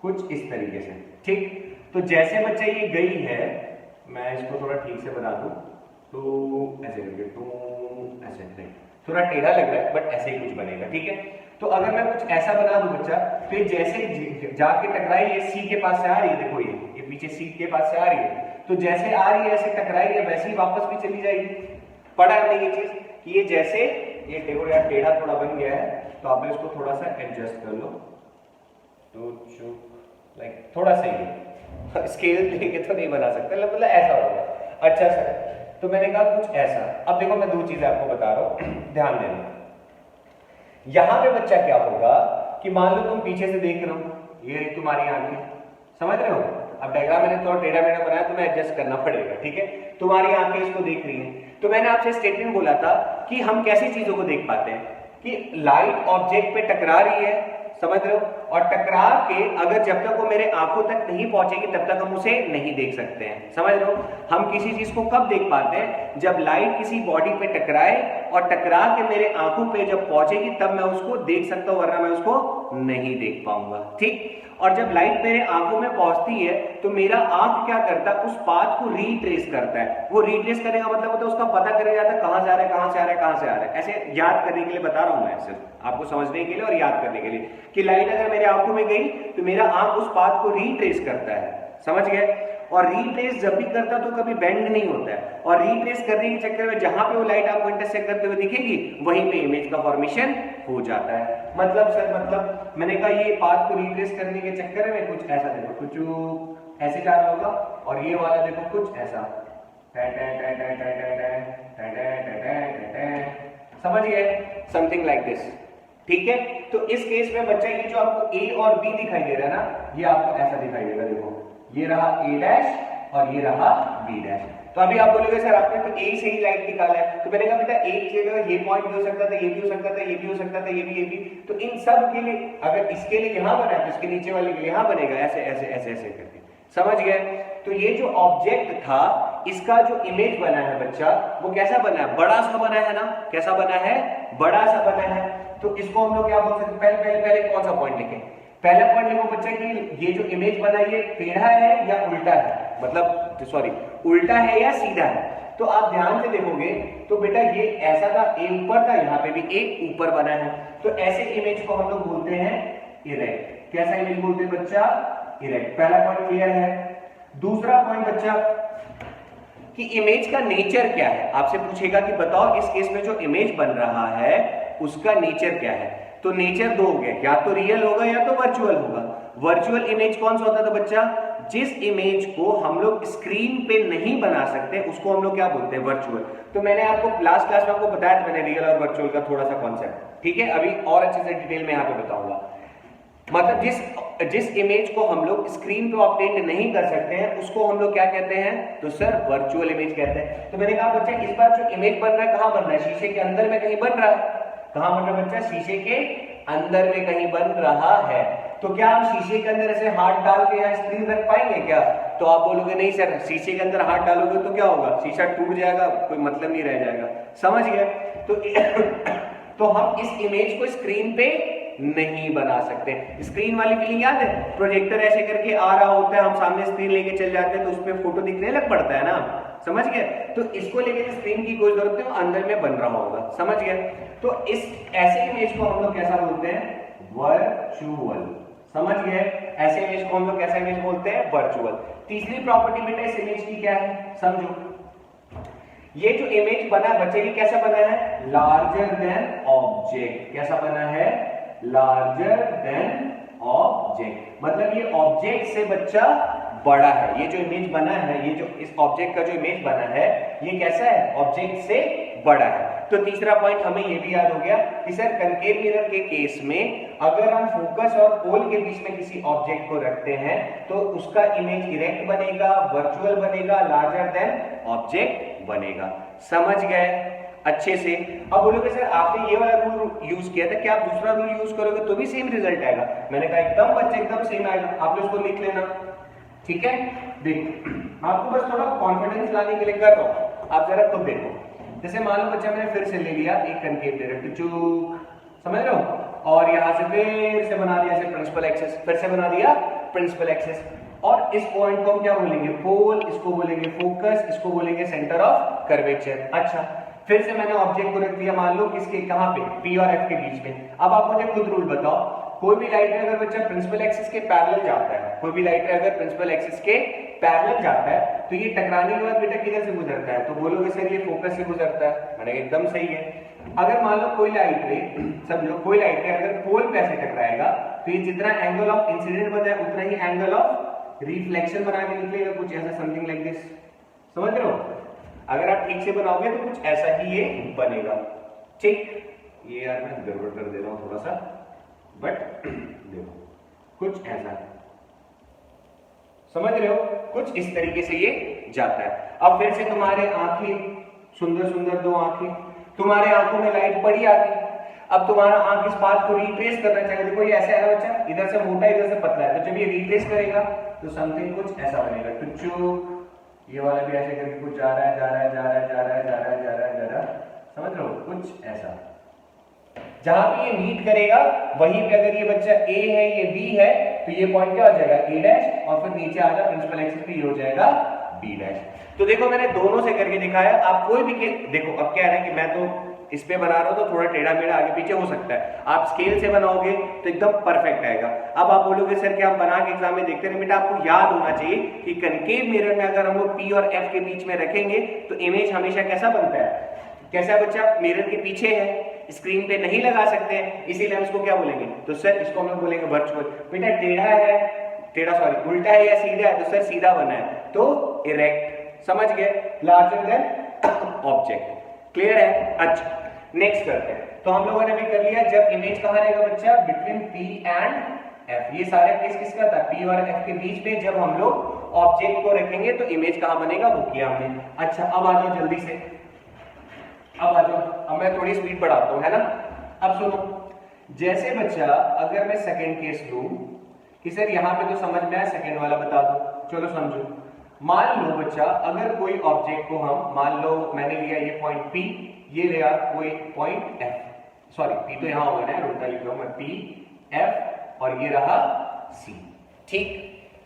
कुछ इस तरीके से, ठीक। तो जैसे बच्चा ये गई है, मैं इसको थोड़ा ठीक से बना दूं तो ऐसे करके तो ऐसे नहीं, थोड़ा टेढ़ा लग रहा है बट ऐसे ही कुछ बनेगा, ठीक है। तो अगर मैं कुछ ऐसा बना दूं बच्चा तो ये जैसे जाके टकराई, ये सी के पास से आ रही है, देखो ये पीछे सी के पास से आ रही है, तो जैसे आ रही है ऐसे टकराई है वैसे ही वापस भी चली जाएगी। पढ़ा है नहीं ये चीज कि ये जैसे ये देखो यार टेढ़ा थोड़ा बन गया है, तो आप इसको थोड़ा सा एडजस्ट कर लो, तो लाइक थोड़ा सा ही स्केल लेके तो नहीं बना सकते, मतलब ऐसा होगा। अच्छा सर तो मैंने कहा कुछ ऐसा। अब देखो मैं 2 चीजें आपको बता रहा हूं, ध्यान देना। यहां पे बच्चा क्या होगा कि मान लो तुम पीछे से देख रहे हो, ये तुम्हारी आंखें, समझ रहे हो, अब डायग्राम मैंने थोड़ा टेढ़ा मेढ़ा बनाया तो मैं एडजस्ट करना पड़ेगा, ठीक है। तुम्हारी आंखें इसको देख रही हैं, तो मैंने आपसे स्टेटमेंट बोला था कि हम कैसी चीजों को देख पाते हैं कि लाइट ऑब्जेक्ट पे टकरा रही है, समझ रहे हो, और टकरा के अगर जब तक वो मेरे आंखों तक नहीं पहुंचेगी तब तक हम उसे नहीं देख सकते हैं, समझ रहे हो। हम किसी चीज को कब देख पाते हैं, जब लाइट किसी बॉडी पे टकराए और टकरा के मेरे आंखों पे जब पहुंचेगी तब मैं उसको देख सकता हूं, वरना मैं उसको नहीं देख पाऊंगा, ठीक। और जब लाइट मेरे आंखों में पहुंचती है तो मेरा आंख क्या करता है, उस पाथ को रीट्रेस करता है। वो रीट्रेस करने का मतलब होता है उसका पता करे जाता है कहां से आ रहा है, कहां से आ रहा है, कहां से आ रहा है। ऐसे याद करने के लिए बता रहा हूं मैं, सिर्फ आपको समझने के लिए और याद करने के लिए कि लाइट अगर मेरे आंखों में गई तो मेरा आंख उस पाथ को रीट्रेस करता है, समझ गए। और रीट्रेस जब भी करता तो कभी बेंड नहीं होता है, और रीट्रेस करने के चक्कर में जहां पे वो लाइट आपको इंटरसेक्ट करते हुए दिखेगी वहीं पे इमेज का फॉर्मेशन हो जाता है। मतलब सर, मतलब मैंने कहा ये पाथ को रीट्रेस करने के चक्कर में कुछ ऐसा देखो, कुछ ऐसे जा रहा होगा, और ये वाला देखो कुछ ऐसा, समझ गए, समथिंग लाइक दिस, ठीक है। तो इस केस में बच्चा ये जो आपको ए और बी दिखाई दे रहा है ना, ये आपको ऐसा दिखाई देगा, देखो ये रहा ए डैश और ये रहा बी डैश। तो अभी आप बोलोगे सर आपने तो ए से ही लाइट निकाला है, तो मैंने कहा बेटा एक जगह ये पॉइंट भी हो सकता था, ये भी हो सकता था, ये भी हो सकता था, ये भी। तो इन सब के लिए अगर इसके लिए यहां बना है तो इसके नीचे वाले के लिए यहां बनेगा, ऐसे ऐसे ऐसे ऐसे करके, समझ गए। तो ये जो ऑब्जेक्ट था इसका जो इमेज बना है बच्चा, वो कैसा बना है, बड़ा सा बना है ना, कैसा बना है, बड़ा सा बना है। तो इसको हम लोग क्या बोल सकते हैं, पहले कौन सा पॉइंट लिखें, पहला पॉइंट लिखो बच्चा कि ये जो इमेज बना है ये टेढ़ा है या उल्टा है, मतलब सॉरी उल्टा है या सीधा है। तो आप ध्यान से देखोगे तो बेटा ये ऐसा था, ए ऊपर था, यहाँ पे भी ए ऊपर बना है, तो ऐसे इमेज को हम लोग बोलते हैं इरेक्ट। कैसा इमेज बोलते हैं बच्चा, इरेक्ट। पहला पॉइंट क्लियर है। दूसरा पॉइंट बच्चा कि इमेज का नेचर क्या है, आपसे पूछेगा कि बताओ इस केस में जो इमेज बन रहा है उसका नेचर क्या है। तो नेचर दो हो गए, या तो रियल होगा या तो वर्चुअल होगा। वर्चुअल इमेज कौन सा होता था बच्चा, जिस इमेज को हम लोग स्क्रीन पे नहीं बना सकते उसको हम लोग क्या बोलते हैं, वर्चुअल। तो मैंने आपको लास्ट क्लास में आपको बताया था मैंने रियल और वर्चुअल का थोड़ा सा कॉन्सेप्ट, ठीक है। अभी और अच्छे से डिटेल में यहाँ पे बताऊंगा। मतलब जिस इमेज को हम लोग स्क्रीन पे ऑब्टेन नहीं कर सकते हैं उसको हम लोग क्या कहते हैं, तो सर वर्चुअल इमेज कहते हैं। तो मैंने कहा बच्चा इस बार जो इमेज बन रहा है कहां बन रहा है, शीशे के अंदर में कहीं बन रहा है। कहां बन रहा है बच्चा, शीशे के अंदर में कहीं बन रहा है। तो क्या हम शीशे के अंदर ऐसे हाथ डाल के यहाँ स्क्रीन रख पाएंगे क्या, तो आप बोलोगे नहीं सर, शीशे के अंदर हाथ डालोगे तो क्या होगा, शीशा टूट जाएगा, कोई मतलब नहीं रह जाएगा, समझ गए। तो हम इस इमेज को स्क्रीन पे नहीं बना सकते। स्क्रीन वाली फीलिंग याद है, प्रोजेक्टर ऐसे करके आ रहा होता है, हम सामने स्क्रीन लेके चल जाते हैं तो उसमें फोटो दिखने लग पड़ता है ना, समझ गए। तो इसको लेके स्क्रीन की कोई जरूरत नहीं, अंदर में बन रहा होगा, समझ गए। तो इस ऐसे इमेज को हम लोग कैसा बोलते हैं, वर्चुअल, समझ गए। ऐसे इमेज को हम लोग कैसा इमेज बोलते हैं, वर्चुअल। तीसरी प्रॉपर्टी बेटा इस इमेज की क्या है, समझो। ये जो इमेज बना बच्चे ये कैसा बना है, लार्जर देन ऑब्जेक्ट। कैसा बना है, लार्जर देन ऑब्जेक्ट, मतलब ये ऑब्जेक्ट से बच्चा बड़ा है। ये जो इमेज बना है, ये जो इस ऑब्जेक्ट का जो इमेज बना है ये कैसा है, ऑब्जेक्ट से बड़ा है। तो तीसरा पॉइंट हमें ये भी याद हो गया कि सर कनकेव मिरर के केस में अगर हम फोकस और पोल के बीच में किसी ऑब्जेक्ट को रखते हैं तो उसका इमेज इरेक्ट बनेगा, वर्चुअल बनेगा, लार्जर देन ऑब्जेक्ट बनेगा, समझ गए अच्छे से। अब बोलोगे सर आपने ये वाला रूल यूज किया था, क्या आप दूसरा रूल यूज करोगे तो भी सेम रिजल्ट आएगा। मैंने कहा एकदम बच्चे एकदम सेम आएगा, आप लोग इसको लिख लेना, ठीक है। देखो आपको बस थोड़ा कॉन्फिडेंस लाने के लिए कर रहा हूं, आप जरा खुद देखो। जैसे मान लो बच्चा मैंने फिर से ले लिया एक कनकेव मिरर, समझ रहे हो, और यहां से फिर से बना दिया प्रिंसिपल एक्सिस, फिर से बना दिया प्रिंसिपल एक्सिस, और इस पॉइंट को हम क्या बोलेंगे, पोल, इसको बोलेंगे फोकस, इसको बोलेंगे सेंटर ऑफ कर्वेचर। अच्छा, फिर से मैंने ऑब्जेक्ट को रख दिया मान लो किसके, कहां पे, पी और एफ के बीच में। अब आप मुझे खुद रूल बताओ, कोई भी लाइट रे अगर बच्चा प्रिंसिपल एक्सिस के पैरेलल जाता है, कोई भी लाइट रे अगर प्रिंसिपल एक्सिस के पैरेलल जाता है तो ये टकराने के बाद बेटा किधर से गुजरता है, तो बोलोगे सर ये फोकस से गुजरता है। मैंने एकदम सही है। अगर मान लो कोई लाइट रे, समझो कोई लाइट रे अगर पोल पे ऐसे टकराएगा तो ये जितना एंगल ऑफ इंसिडेंट बना है उतना ही एंगल ऑफ रिफ्लेक्शन बना के निकलेगा, कुछ ऐसा समथिंग लाइक दिस, समझ रहे हो। अगर आप ठीक से बनाओगे तो कुछ ऐसा ही ये बनेगा, ठीक। ये यार मैं गड़बड़ कर दे रहा हूं थोड़ा सा, बट देखो कुछ ऐसा, समझ रहे हो, कुछ इस तरीके से ये जाता है। अब फिर से तुम्हारे आंखें, सुंदर सुंदर दो आंखें, तुम्हारे आंखों में लाइट पड़ी आती, अब तुम्हारा आंख इस बात को रिट्रेस करना चाहिए। देखो ये ऐसा है ना बच्चा, इधर से मोटा इधर से पतला है, तो जब ये रिट्रेस करेगा तो समथिंग कुछ ऐसा बनेगा। टुच्चू, ये वाला भी ऐसे करके कुछ जा रहा है, जा रहा है, जा रहा है, जा रहा है, जा रहा है, जा रहा है, जा रहा है, समझ रहे हो, कुछ ऐसा। जहां पे ये मीट करेगा वहीं पे अगर ये बच्चा ए है, ये बी है, तो ये पॉइंट क्या हो जाएगा ए डैश, और फिर नीचे आजा प्रिंसिपल एक्सिस पे ये हो जाएगा बी डैश। तो देखो मैंने दोनों से करके दिखाया। आप कोई भी देखो, अब क्या है ना कि मैं तो इस पे बना रहा हूं तो थोड़ा टेढ़ा मेढ़ा आगे पीछे हो सकता है, आप स्केल से बनाओगे तो एकदम परफेक्ट आएगा। अब आप बोलोगे सर कि हम बना के एग्जाम में देखते रहे, बेटा आपको याद होना चाहिए कि कनकेव मिरर में अगर हम लोग पी और एफ के बीच में रखेंगे तो इमेज हमेशा कैसा बनता है, कैसा बच्चा, मिरर के पीछे है, स्क्रीन पे नहीं लगा सकते हैं, इसीलिए हम इसको क्या बोलेंगे, तो सर इसको हम लोग बोलेंगे वर्चुअल। बेटा टेढ़ा है, टेढ़ा सॉरी उल्टा है या सीधा है, तो सर सीधा बना है, तो इरेक्ट, समझ गए, लार्जर देन ऑब्जेक्ट, क्लियर है। अच्छा नेक्स्ट करते हैं। तो हम लोगों ने भी कर लिया, जब इमेज कहां रहेगा बच्चा, बिटवीन पी एंड एफ। ये सारे केस किसका था, पी और एफ के बीच में जब हम लोग ऑब्जेक्ट को रखेंगे तो इमेज कहां बनेगा, वो किया हमने। अच्छा अब आ जाओ जल्दी से, अब आ जाओ, अब मैं थोड़ी स्पीड बढ़ाता हूं, है ना। अब सुनो, जैसे बच्चा अगर मैं सेकंड केस लूं कि सर यहां पे तो समझ में आया, सेकंड वाला बता दो, चलो समझो। मान लो बच्चा अगर कोई ऑब्जेक्ट को हम, मान लो मैंने लिया ये पॉइंट पी, ये लिया कोई पॉइंट एफ, सॉरी पी तो यहां होगा ना, उल्टा लिख रहा हूं मैं, पी एफ और ये रहा सी, ठीक।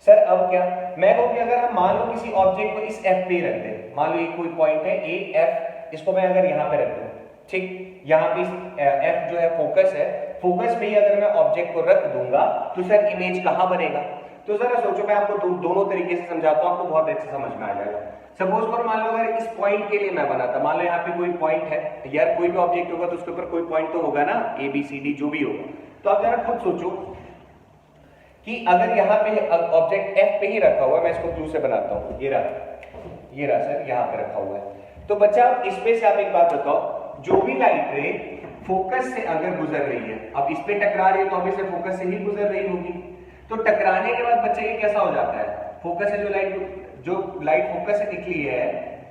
सर अब क्या मैं कहूं कि अगर हम मान लो किसी ऑब्जेक्ट को इस एफ पे रख दें, मान लो ये कोई पॉइंट है ए एफ, इसको मैं अगर यहां पे रख दूं, ठीक, यहां पे एफ जो है फोकस है, फोकस पे ही अगर मैं ऑब्जेक्ट को रख दूंगा तो सर इमेज कहां बनेगा। तो जरा सोचो, मैं आपको दोनों तरीके से समझाता हूं, आपको बहुत अच्छे समझ में आ जाएगा। सपोज करो मान लो अगर इस पॉइंट के लिए मैं बनाता, मान लो यहाँ पे कोई पॉइंट है यार, कोई भी ऑब्जेक्ट होगा तो उसके ऊपर कोई पॉइंट तो होगा ना, ए बी सी डी जो भी होगा। तो आप जरा खुद सोचो कि अगर यहाँ पे ऑब्जेक्ट एफ पे ही रखा हुआ है, मैं इसको ब्लू से बनाता हूँ, ये रहा सर यहाँ पे रखा हुआ है। तो बच्चा इस पे से आप एक बात बताओ, जो भी लाइट रे फोकस से अगर गुजर रही है, अब इस पे टकरा रही है तो अभी से फोकस से ही गुजर रही होगी, तो टकराने के बाद बच्चे ये कैसा हो जाता है, फोकस से जो लाइट फोकस से निकली है,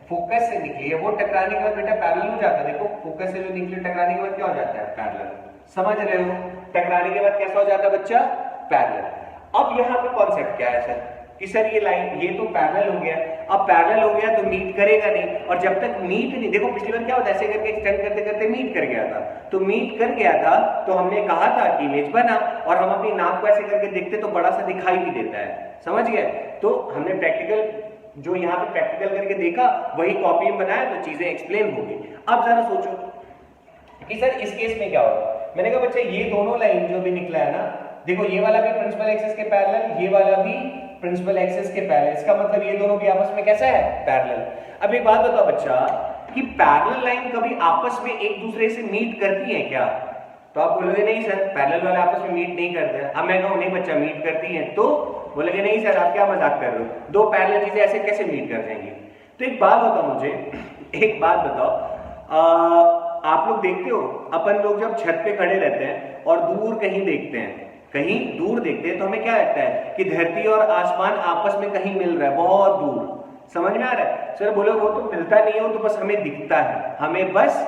फोकस से निकली है, वो टकराने के बाद बेटा पैरेलल हो जाता है। देखो फोकस से जो निकली, टकराने के बाद क्या हो जाता है, पैरेलल, समझ रहे हो, टकराने के बाद कैसा हो जाता है बच्चा, पैरेलल। अब यहाँ पे कॉन्सेप्ट क्या है सर कि सर ये लाइन, ये तो पैरेलल हो गया, अब पैरेलल हो गया तो मीट करेगा नहीं, और जब तक मीट नहीं, देखो पिछली बार क्या होता है, ऐसे करके एक्सटेंड करते करते मीट कर गया था, तो मीट कर गया था तो हमने कहा था कि इमेज बना, और हम अपनी नाक को ऐसे करके देखते तो बड़ा सा दिखाई भी देता है, समझ गए। तो हमने प्रैक्टिकल, जो यहाँ पे प्रैक्टिकल करके देखा वही कॉपी में बनाया, तो चीजें एक्सप्लेन हो गई। अब जरा सोचो कि सर इस केस में क्या होगा। मैंने कहा बच्चा ये दोनों लाइन जो भी निकला है ना, देखो ये वाला भी प्रिंसिपल एक्सिस के पैरेलल, ये वाला भी प्रिंसिपल एक्सिस के पैरेलल, इसका मतलब ये दोनों भी आपस में कैसा है, पैरेलल। अब एक बात बताओ बच्चा कि पैरेलल लाइन कभी आपस में एक दूसरे से मीट करती है क्या, तो आप बोलोगे नहीं सर पैरेलल वाले आपस में मीट नहीं करते। अब मैं कहूं नहीं बच्चा मीट करती हैं, तो बोलोगे नहीं सर आप क्या मजाक कर रहे हो, दो पैरेलल चीजें ऐसे कैसे मीट कर जाएंगी। तो एक बात बताओ मुझे, एक बात बताओ, आप लोग देखते हो अपन लोग जब छत पे खड़े रहते हैं और दूर कहीं देखते हैं, कहीं दूर देखते हैं, तो हमें क्या लगता है कि धरती और आसमान आपस में कहीं मिल रहा है, बहुत दूर, समझ में आ रहा है। सर बोलो वो तो मिलता नहीं है, वो तो बस हमें दिखता है, हमें बस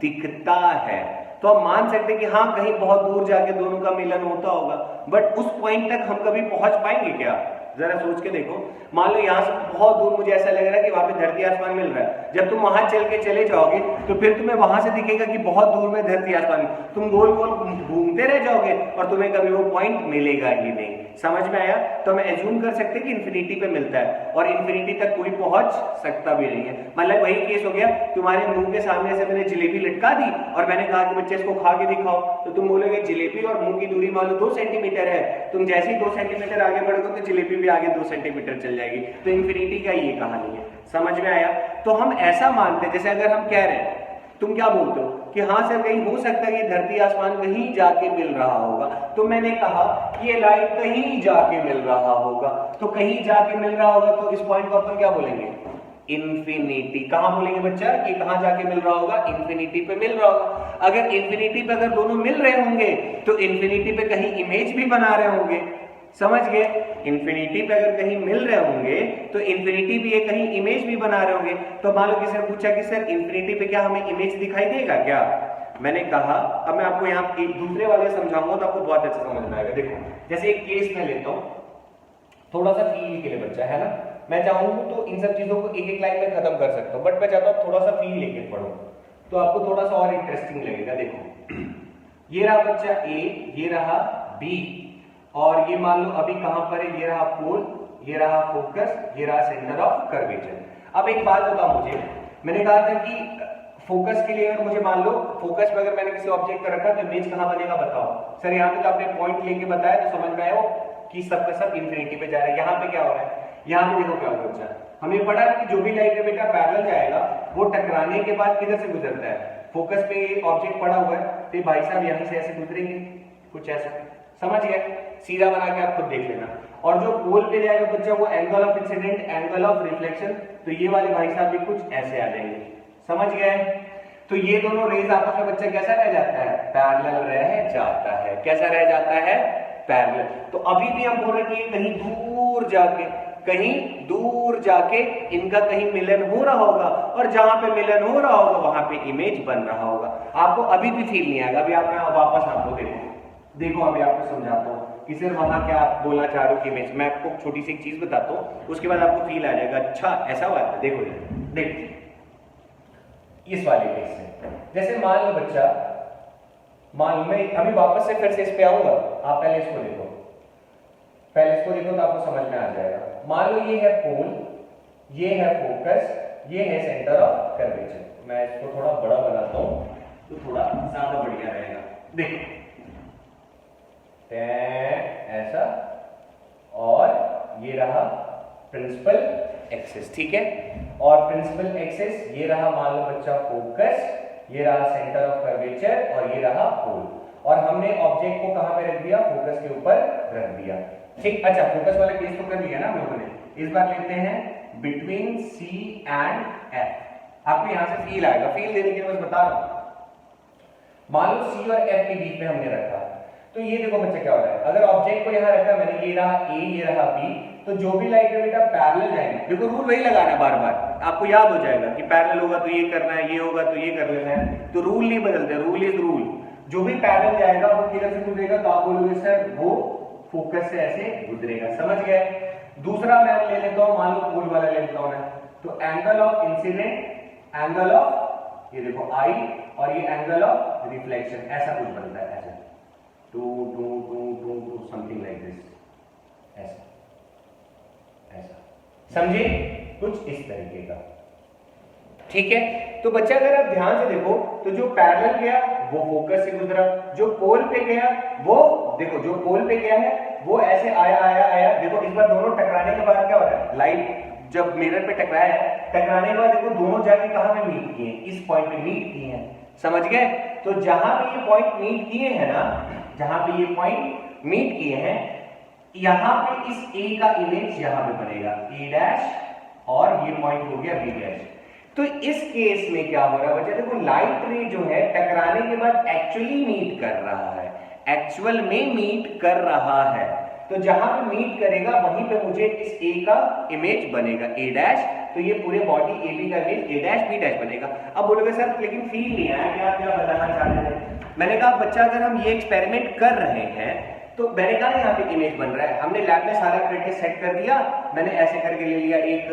दिखता है। तो हम मान सकते हैं कि हाँ कहीं बहुत दूर जाके दोनों का मिलन होता होगा, बट उस पॉइंट तक हम कभी पहुंच पाएंगे क्या, जरा सोच के देखो। मान लो यहां से बहुत दूर मुझे ऐसा लग रहा है कि वहां पे धरती आसमान मिल रहा है, जब तुम वहां चल के चले जाओगे तो फिर तुम्हें वहां से दिखेगा कि बहुत दूर में धरती आसमान, तुम गोल गोल घूमते रह जाओगे और तुम्हें कभी वो पॉइंट मिलेगा ही नहीं, समझ में आया। तो हम एज्यूम कर सकते हैं कि इन्फिनिटी पे मिलता है, और इन्फिनिटी तक कोई पहुंच सकता भी नहीं है। मतलब वही केस हो गया, तुम्हारे मुंह के सामने से मैंने जलेबी लटका दी और मैंने कहा कि बच्चे इसको खा के दिखाओ, तो तुम बोलोगे जलेबी और मुंह की दूरी मान लो 2 सेंटीमीटर है, तुम जैसे ही 2 सेंटीमीटर आगे बढ़ोगे तो जलेबी भी आगे 2 सेंटीमीटर चल जाएगी। तो इन्फिनिटी का ये कहानी है, समझ में आया। तो हम ऐसा मानते हैं, जैसे अगर हम कह रहे हैं, तुम क्या बोलते हो कि हाँ सर कहीं हो सकता है कि धरती आसमान कहीं जाके मिल रहा होगा, तो मैंने कहा कि ये लाइट कहीं जाके मिल रहा होगा, तो कहीं जाके मिल रहा होगा तो इस पॉइंट को अपन क्या बोलेंगे, इन्फिनिटी। कहां बोलेंगे बच्चा कि कहां जाके मिल रहा होगा, इन्फिनिटी पे मिल रहा होगा। अगर इन्फिनिटी पे अगर दोनों मिल रहे होंगे तो इन्फिनिटी पे कहीं इमेज भी बना रहे होंगे, समझ गए? इन्फिनिटी पे अगर कहीं मिल रहे होंगे तो इन्फिनिटी भी ये कहीं इमेज भी बना रहे होंगे। तो मान लो किसी ने पूछा कि सर इन्फिनिटी पे क्या हमें इमेज दिखाई देगा क्या? मैंने कहा, अब मैं आपको यहाँ एक दूसरे वाले समझाऊंगा तो आपको बहुत अच्छा समझ में आएगा। देखो जैसे एक केस मैं लेता हूँ, थोड़ा सा फील के लिए बच्चा है ना, मैं चाहूँ तो इन सब चीजों को एक एक लाइन में खत्म कर सकता हूँ, बट मैं चाहता हूँ थोड़ा सा फील लेके पढ़ो तो आपको थोड़ा सा और इंटरेस्टिंग लगेगा। देखो ये रहा बच्चा ए, ये रहा बी, और ये मान लो अभी कहां पर है, ये रहा पोल, ये रहा फोकस, ये रहा सेंटर ऑफ कर्वेचर। अब एक बात बताओ मुझे, मैंने कहा था कि फोकस के लिए अगर मुझे मान लो फोकस पे अगर मैंने किसी ऑब्जेक्ट का रखा तो इमेज कहां बनेगा बताओ। सर यहाँ पे तो आपने पॉइंट लेके बताया तो समझ में आया कि सब का सब इंफिनिटी पे जा रहा है। यहाँ पे क्या हो रहा है, यहाँ पे देखो क्या हो रहा है, हमें पता है कि जो भी लाइट रे बेटा पैरेलल जाएगा वो टकराने के बाद किधर से गुजरता है, फोकस पे ऑब्जेक्ट पड़ा हुआ है तो भाई साहब यहीं से ऐसे गुजरेंगे, कुछ ऐसा, समझ गए? सीधा बना के आप खुद देख लेना। और जो पोल पे जाएगा बच्चा वो angle of incident, angle of reflection, तो ये वाले भाई साहब भी कुछ ऐसे आ जाएंगे, समझ गए? तो ये दोनों रेज आपस में बच्चा कैसा रह जाता है, पैरेलल रह जाता है। कैसा रह जाता है, पैरेलल। तो अभी भी हम बोल रहे हैं कहीं दूर जाके, कहीं दूर जाके इनका कहीं मिलन हो रहा होगा, और जहां पे मिलन हो रहा होगा वहां पे इमेज बन रहा होगा। आपको अभी भी फील नहीं आएगा, अभी आप वापस आपको देखो अभी आपको समझाता हूँ कि सिर्फ वहां क्या आप बोलना चाह रहे हो कि इमेज। मैं आपको छोटी सी एक चीज बताता हूँ, उसके बाद आपको फील आ जाएगा, अच्छा ऐसा हुआ है। देखो इस वाले केस से, जैसे मान लो बच्चा, मान लो मैं अभी वापस से फिर से इस पे आऊंगा, आप पहले इसको देखो, तो आपको समझ में आ जाएगा। मान लो ये है पोल, ये है फोकस, ये है सेंटर ऑफ कर्वेचर। मैं इसको थोड़ा बड़ा बनाता हूं तो थोड़ा ज्यादा बढ़िया रहेगा। देखो ऐसा, और ये रहा प्रिंसिपल एक्सिस, ठीक है? और प्रिंसिपल एक्सिस ये रहा मान लो बच्चा फोकस, ये रहा सेंटर ऑफ कर्वेचर, और ये रहा पोल। और हमने ऑब्जेक्ट को कहां पे रख दिया, फोकस के ऊपर रख दिया, ठीक? अच्छा फोकस वाला केस तो कर लिया ना हम लोगों ने। इस बार लेते हैं बिटवीन सी एंड एफ। आपको यहां से फील आएगा, फील देने के लिए बस बता रहा हूं। मान लो सी और एफ के बीच में हमने रखा, तो ये देखो बच्चा क्या हो रहा है, अगर ऑब्जेक्ट को यहां रखा मैंने, ये रहा ए, ये रहा बी, तो जो भी लाइट बेटा पैरेलल जाएंगे, देखो रूल वही लगाना है बार बार, आपको याद हो जाएगा कि पैरेलल होगा तो ये करना है, ये होगा तो ये कर लेना है, तो रूल नहीं बदलते, रूल इज रूल। जो भी पैरेलल जाएगा वो किधर से गुजरेगा, तो आप बोलोगे सर वो फोकस से ऐसे गुजरेगा, समझ गए? दूसरा मैं ले लेता हूं, मान लो पोल वाला ले लेता हूं मैं, तो angle of incident, angle of ये देखो आई, और ये एंगल ऑफ रिफ्लेक्शन, ऐसा कुछ बनता है, ऐसा टू समथिंग लाइक दिस, ऐसा समझे? कुछ इस तरीके का, ठीक है? तो बच्चा अगर आप ध्यान से देखो तो जो पैरेलल गया वो फोकस से गुजरा, जो पोल पे गया वो देखो, जो पोल पे गया है वो ऐसे आया आया आया, देखो इस बार दोनों टकराने के बाद क्या हो रहा है, लाइट जब मिरर पे टकराया है, टकराने के बाद देखो दोनों जाके कहां पे मीट किए, इस पॉइंट पे मीट किए हैं, समझ गए? तो जहां पे ये पॉइंट मीट किए हैं ना, जहां पे ये पॉइंट मीट किए हैं, यहां पे इस ए का इमेज यहां पे बनेगा, ए डैश, और ये पॉइंट हो गया बी डैश। तो इस केस में क्या हो रहा है बच्चा, देखो लाइट रे जो है टकराने के बाद एक्चुअली मीट कर रहा है, एक्चुअल में मीट कर रहा है, तो जहां पे मीट करेगा वहीं पे मुझे इस ए का इमेज बनेगा, ए डैश, तो ये पूरे बॉडी ए बी का image A dash B dash बनेगा। अब बोलोगे सर लेकिन फील नहीं आया कि आप क्या बताना चाह रहे थे? मैंने कहा बच्चा अगर हम ये एक्सपेरिमेंट कर रहे हैं तो मैंने कहा यहाँ पे इमेज बन रहा है, हमने लैब में सारा प्रैक्टिस सेट कर दिया, मैंने ऐसे करके ले लिया, एक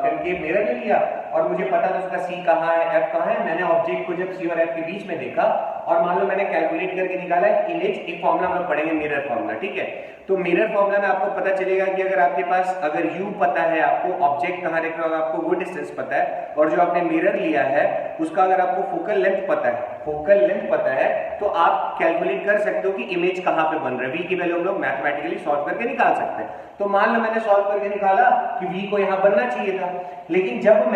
कनकेव मिरर ले लिया, और मुझे पता था उसका सी कहाँ है, एफ कहाँ है। मैंने ऑब्जेक्ट को जब सी और एफ के बीच में देखा, और मान लो मैंने कैलकुलेट करके निकाला इमेज, एक फॉर्मूला हम पढ़ेंगे मिरर फॉर्मूला, ठीक है? तो मिरर फॉर्मूला में आपको पता चलेगा कि अगर आपके पास अगर u पता है, आपको ऑब्जेक्ट कहाँ रखना होगा, आपको वो डिस्टेंस पता है, और जो आपने मिरर लिया है उसका अगर आपको फोकल लेंथ पता है, फोकल लेंथ पता है, तो आप कैलकुलेट कर सकते हो कि इमेज कहाँ पे बन रहा है। v की वैल्यू हम लोग मैथमेटिकली सॉल्व करके निकाल सकते हैं। तो मान लो मैंने सॉल्व करके निकाला कि v को यहाँ बनना चाहिए था, लेकिन जब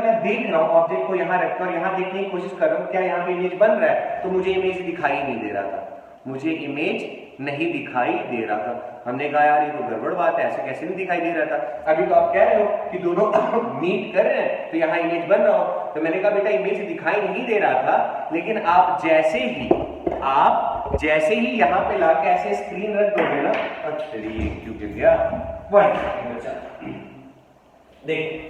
मैं देख रहा हूँ ऑब्जेक्ट को यहाँ रखकर और यहाँ देखने की कोशिश कर रहा हूँ क्या यहाँ पे इमेज बन रहा है, तो मुझे इमेज दिखाई नहीं दे रहा था, मुझे इमेज नहीं दिखाई दे रहा था। हमने कहा यार ये तो गड़बड़ बात है, ऐसे कैसे नहीं दिखाई दे रहा था? अभी तो आप कह रहे हो कि दोनों मीट कर रहे हैं तो यहाँ इमेज बन रहा हो, तो मैंने कहा बेटा इमेज दिखाई नहीं दे रहा था, लेकिन आप जैसे ही आप आप जैसे ही यहाँ पे लाके ऐसे स्क्रीन रख दोगे ना, अच्छा ये क्यों गिर गया, देख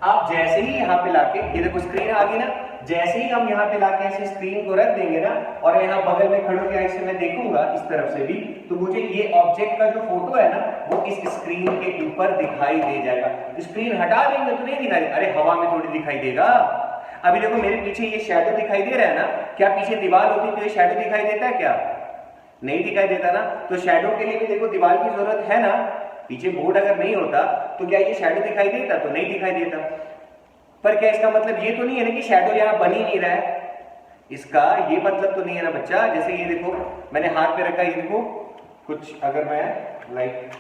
आप जैसे ही यहाँ पे लाके, ये देखो स्क्रीन आ गई ना, जैसे ही हम यहाँ पे लाके ऐसे स्क्रीन को रख देंगे ना और यहाँ बगल में खड़े होकर ऐसे मैं देखूंगा इस तरफ से भी, तो मुझे ये ऑब्जेक्ट का जो फोटो है ना वो इस स्क्रीन के ऊपर दिखाई दे जाएगा। स्क्रीन हटा देंगे तो नहीं दिखाई, अरे हवा में थोड़ी दिखाई देगा। अभी देखो मेरे पीछे ये शैडो दिखाई दे रहा है ना, क्या पीछे दीवार होती तो ये शैडो दिखाई देता है क्या? नहीं दिखाई देता ना। तो शैडो के लिए भी देखो दीवार की जरूरत है ना, पीछे बोर्ड अगर नहीं होता तो क्या ये शैडो दिखाई देता? तो नहीं दिखाई देता। पर क्या इसका मतलब ये तो नहीं है ना कि शैडो यहाँ बन ही नहीं रहा है, इसका ये मतलब तो नहीं है ना बच्चा। जैसे ये देखो मैंने हाथ पे रखा, ये देखो कुछ अगर मैं लाइक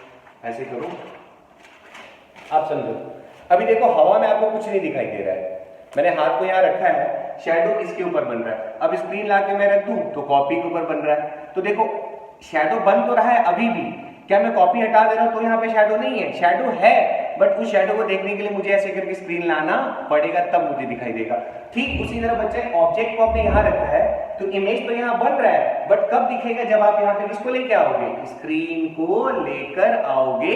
ऐसे करूं, आप समझो, अभी देखो हवा में आपको कुछ नहीं दिखाई दे रहा है, मैंने हाथ को यहाँ रखा है, शैडो इसके ऊपर बन रहा है। अब स्क्रीन लाके मैं रख दूं तो कॉपी के ऊपर बन रहा है। तो देखो शैडो बन तो रहा है अभी भी, क्या मैं कॉपी हटा दे रहा हूं तो यहाँ पे शैडो नहीं है? शैडो है, बट उस शैडो को देखने के लिए मुझे ऐसे करके स्क्रीन लाना पड़ेगा, तब मुझे दिखाई देगा। ठीक उसी तरह बच्चे ऑब्जेक्ट को आपने यहाँ रखा है तो इमेज तो यहाँ बन रहा है, बट कब दिखेगा? जब आप यहाँ पे किसको लेके आओगे? स्क्रीन को लेकर आओगे,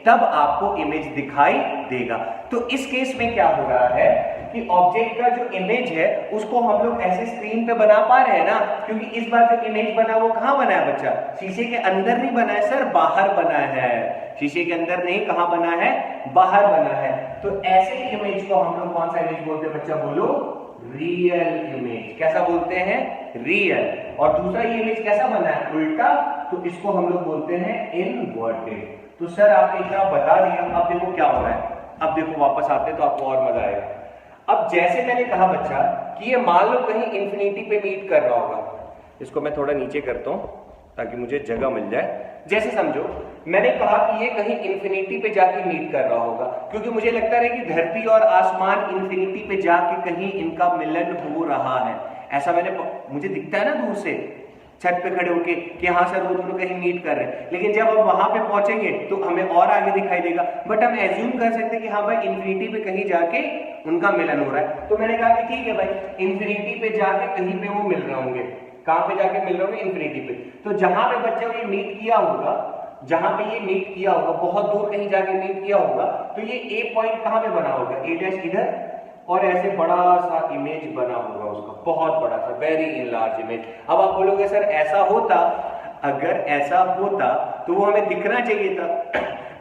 तब आपको इमेज दिखाई देगा। तो इस केस में क्या हो रहा है कि ऑब्जेक्ट का जो इमेज है उसको हम लोग ऐसे स्क्रीन पे बना पा रहे हैं ना, क्योंकि इस बार जो इमेज बना वो कहां बना है बच्चा? शीशे के अंदर नहीं बना है सर, बाहर बना है। शीशे के अंदर नहीं, कहां बना है? बाहर बना है। तो ऐसे इमेज को हम लोग कौन सा इमेज बोलते हैं बच्चा? बोलो, रियल इमेज। कैसा बोलते हैं? रियल। और दूसरा ये इमेज कैसा बना है? उल्टा, तो इसको हम लोग बोलते हैं इनवर्टेड। तो सर आपने इतना बता दिया, अब देखो क्या हो रहा है। अब देखो वापस आते हैं तो आपको और मजा आएगा। अब जैसे मैंने कहा बच्चा कि ये मान लो कहीं इंफिनिटी पे मीट कर रहा होगा, इसको मैं थोड़ा नीचे करता हूं ताकि मुझे जगह मिल जाए। जैसे समझो मैंने कहा कि ये कहीं इंफिनिटी पे जाके मीट कर रहा होगा, क्योंकि मुझे लगता है कि धरती और आसमान इंफिनिटी पे जाके कहीं इनका मिलन हो रहा है, ऐसा मुझे दिखता है ना दूर से छत पे खड़े होके कि हाँ सर वो दोनों कहीं मीट कर रहे हैं। लेकिन जब हम वहां पे पहुंचेंगे तो हमें और आगे दिखाई देगा, बट हम एज्यूम कर सकते हैं कि हाँ भाई इंफिनिटी पे कहीं जाके उनका मिलन हो रहा है। तो मैंने कहा कि ठीक है भाई इंफिनिटी पे जाके कहीं पे वो मिल रहे होंगे। कहां पे जाके मिल रहे होंगे? इंफिनिटी पे। तो जहां पे बच्चों ने मीट किया होगा, जहां पे ये मीट किया होगा, बहुत दूर कहीं जाके मीट किया होगा, तो ये ए पॉइंट कहां पे बना होगा? ए डैश इधर, और ऐसे बड़ा सा इमेज बना होगा उसका, बहुत बड़ा सा, वेरी इनलार्ज इमेज। अब आप बोलोगे सर ऐसा होता, अगर ऐसा होता तो वो हमें दिखना चाहिए था।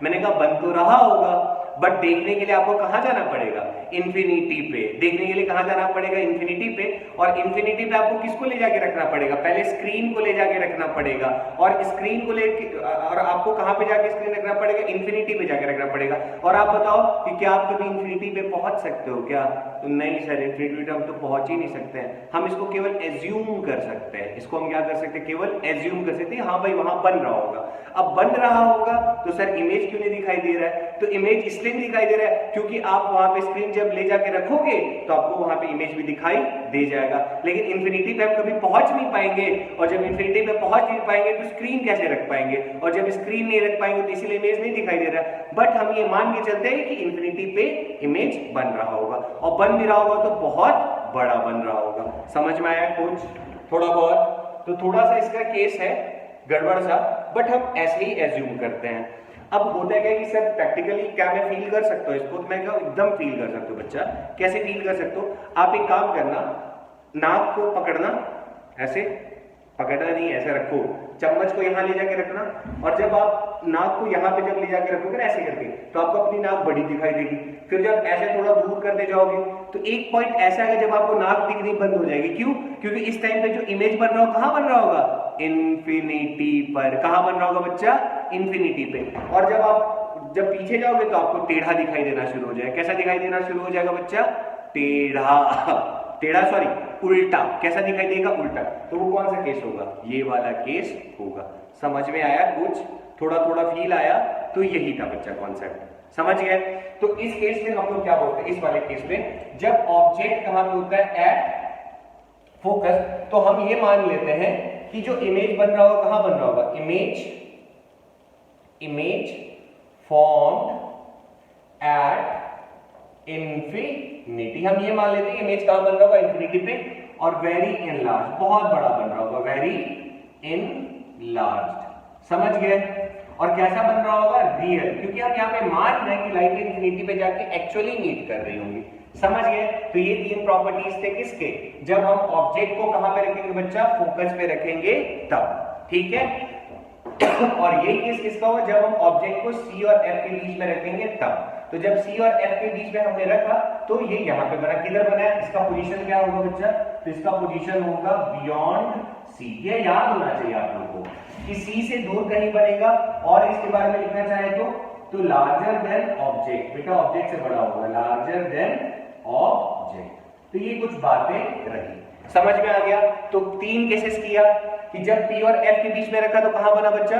मैंने कहा बन तो रहा होगा, बट देखने के लिए आपको कहां जाना पड़ेगा? इंफिनिटी पे। देखने के लिए कहां जाना पड़ेगा? इंफिनिटी पे। और इंफिनिटी पे आपको किसको ले जाके रखना पड़ेगा? पहले स्क्रीन को ले जाके रखना पड़ेगा, और स्क्रीन को ले, और आपको कहां पे जाके स्क्रीन रखना पड़ेगा? इंफिनिटी पे जाके रखना पड़ेगा। और आप बताओ कि क्या आप कभी इंफिनिटी पे पहुंच सकते हो क्या? तो नहीं सर, इंफिनिटी पे हम तो पहुंच ही नहीं सकते हैं। हम इसको केवल एज्यूम कर सकते हैं। इसको हम क्या कर सकते हैं? केवल एज्यूम कर सकते हैं, हाँ भाई वहां बन रहा होगा। अब बन रहा होगा तो सर इमेज क्यों नहीं दिखाई दे रहा है? तो इमेज इसलिए नहीं दिखाई दे रहा है क्योंकि आप वहां पे स्क्रीन जब ले जाके रखोगे तो आपको वहां पे इमेज भी दिखाई दे जाएगा। लेकिन इंफिनिटी पे हम कभी पहुंच नहीं पाएंगे, और जब इंफिनिटी पे पहुंच नहीं पाएंगे तो स्क्रीन कैसे रख पाएंगे? और जब स्क्रीन नहीं रख पाएंगे तो इसीलिए इमेज नहीं दिखाई दे रहा है। बट हम ये मान के चलते हैं कि इंफिनिटी पे इमेज बन रहा होगा, और बन भी रहा होगा तो बहुत बड़ा बन रहा होगा। समझ में आया कुछ थोड़ा बहुत? तो थोड़ा सा इसका केस है गड़बड़ सा, बट हम ऐसे ही एज्यूम करते हैं। अब होता है क्या कि सर प्रैक्टिकली क्या मैं फील कर सकता हूँ इसको? तो मैं एकदम फील कर सकता हूँ बच्चा। कैसे फील कर सकते हो? आप एक काम करना, नाक को पकड़ना, ऐसे पकड़ना नहीं, ऐसे रखो, चम्मच को यहाँ ले जाके रखना, और जब आप नाक को यहाँ पे जब ले जाके रखोगे ना ऐसे करके, तो आपको अपनी नाक बड़ी दिखाई देगी। फिर जब ऐसे थोड़ा दूर करते जाओगे तो एक पॉइंट ऐसा है जब आपको नाक दिखनी बंद हो जाएगी। क्यों? क्योंकि इस टाइम पे जो इमेज बन रहा हो कहां बन रहा होगा? इंफिनिटी पर। कहां बन रहा होगा बच्चा? इंफिनिटी पे। और जब पीछे जाओगे तो आपको टेढ़ा दिखाई देना शुरू हो जाएगा। कैसा दिखाई देना शुरू हो जाएगा बच्चा? टेढ़ा सॉरी, उल्टा। कैसा दिखाई देगा? उल्टा। तो वो कौन सा केस होगा? ये वाला केस होगा। समझ में आया कुछ? थोड़ा थोड़ा फील आया? तो यही था बच्चा कॉन्सेप्ट, समझ गए? तो इस केस में हम लोग क्या बोलते हैं? इस वाले केस में जब ऑब्जेक्ट कहां पे होता है? एट फोकस, तो हम ये मान लेते हैं कि जो इमेज बन रहा होगा कहां बन रहा होगा? Image formed at infinity. हम ये मान लेते हैं इमेज कहां बन रहा होगा, इंफिनिटी पे, और वेरी इनलार्ज, बहुत बड़ा बन रहा होगा, वेरी इनलार्ज। समझ गए? और कैसा बन रहा होगा, रियल, क्योंकि हम यहाँ पे मान रहे हैं कि लाइट इंफिनिटी पे जाके एक्चुअली मीट कर रही होंगी। समझ गए? तो ये तीन प्रॉपर्टीज थे किसके, जब हम ऑब्जेक्ट को कहां पे रखेंगे बच्चा, फोकस पे रखेंगे तब। ठीक है? और यही केस किसका होगा, जब हम ऑब्जेक्ट को C और F के बीच में रखेंगे तब। तो जब C और F के बीच में हमने रखा तो ये यहाँ पे बना, किधर बना है, इसका पोजीशन क्या होगा बच्चा, तो इसका पोजीशन होगा बियॉन्ड C। ये याद होना चाहिए आप लोगों को कि C से दूर कहीं बनेगा, और इसके बारे में लिखना चाहे तो लार्जर देन ऑब्जेक्ट, बेटा ऑब्जेक्ट से बड़ा होगा, लार्जर देन ऑब्जेक्ट। तो ये कुछ बातें रही, समझ में आ गया? तो तीन केसेस किया कि जब P और F के बीच में रखा तो कहां बना बच्चा,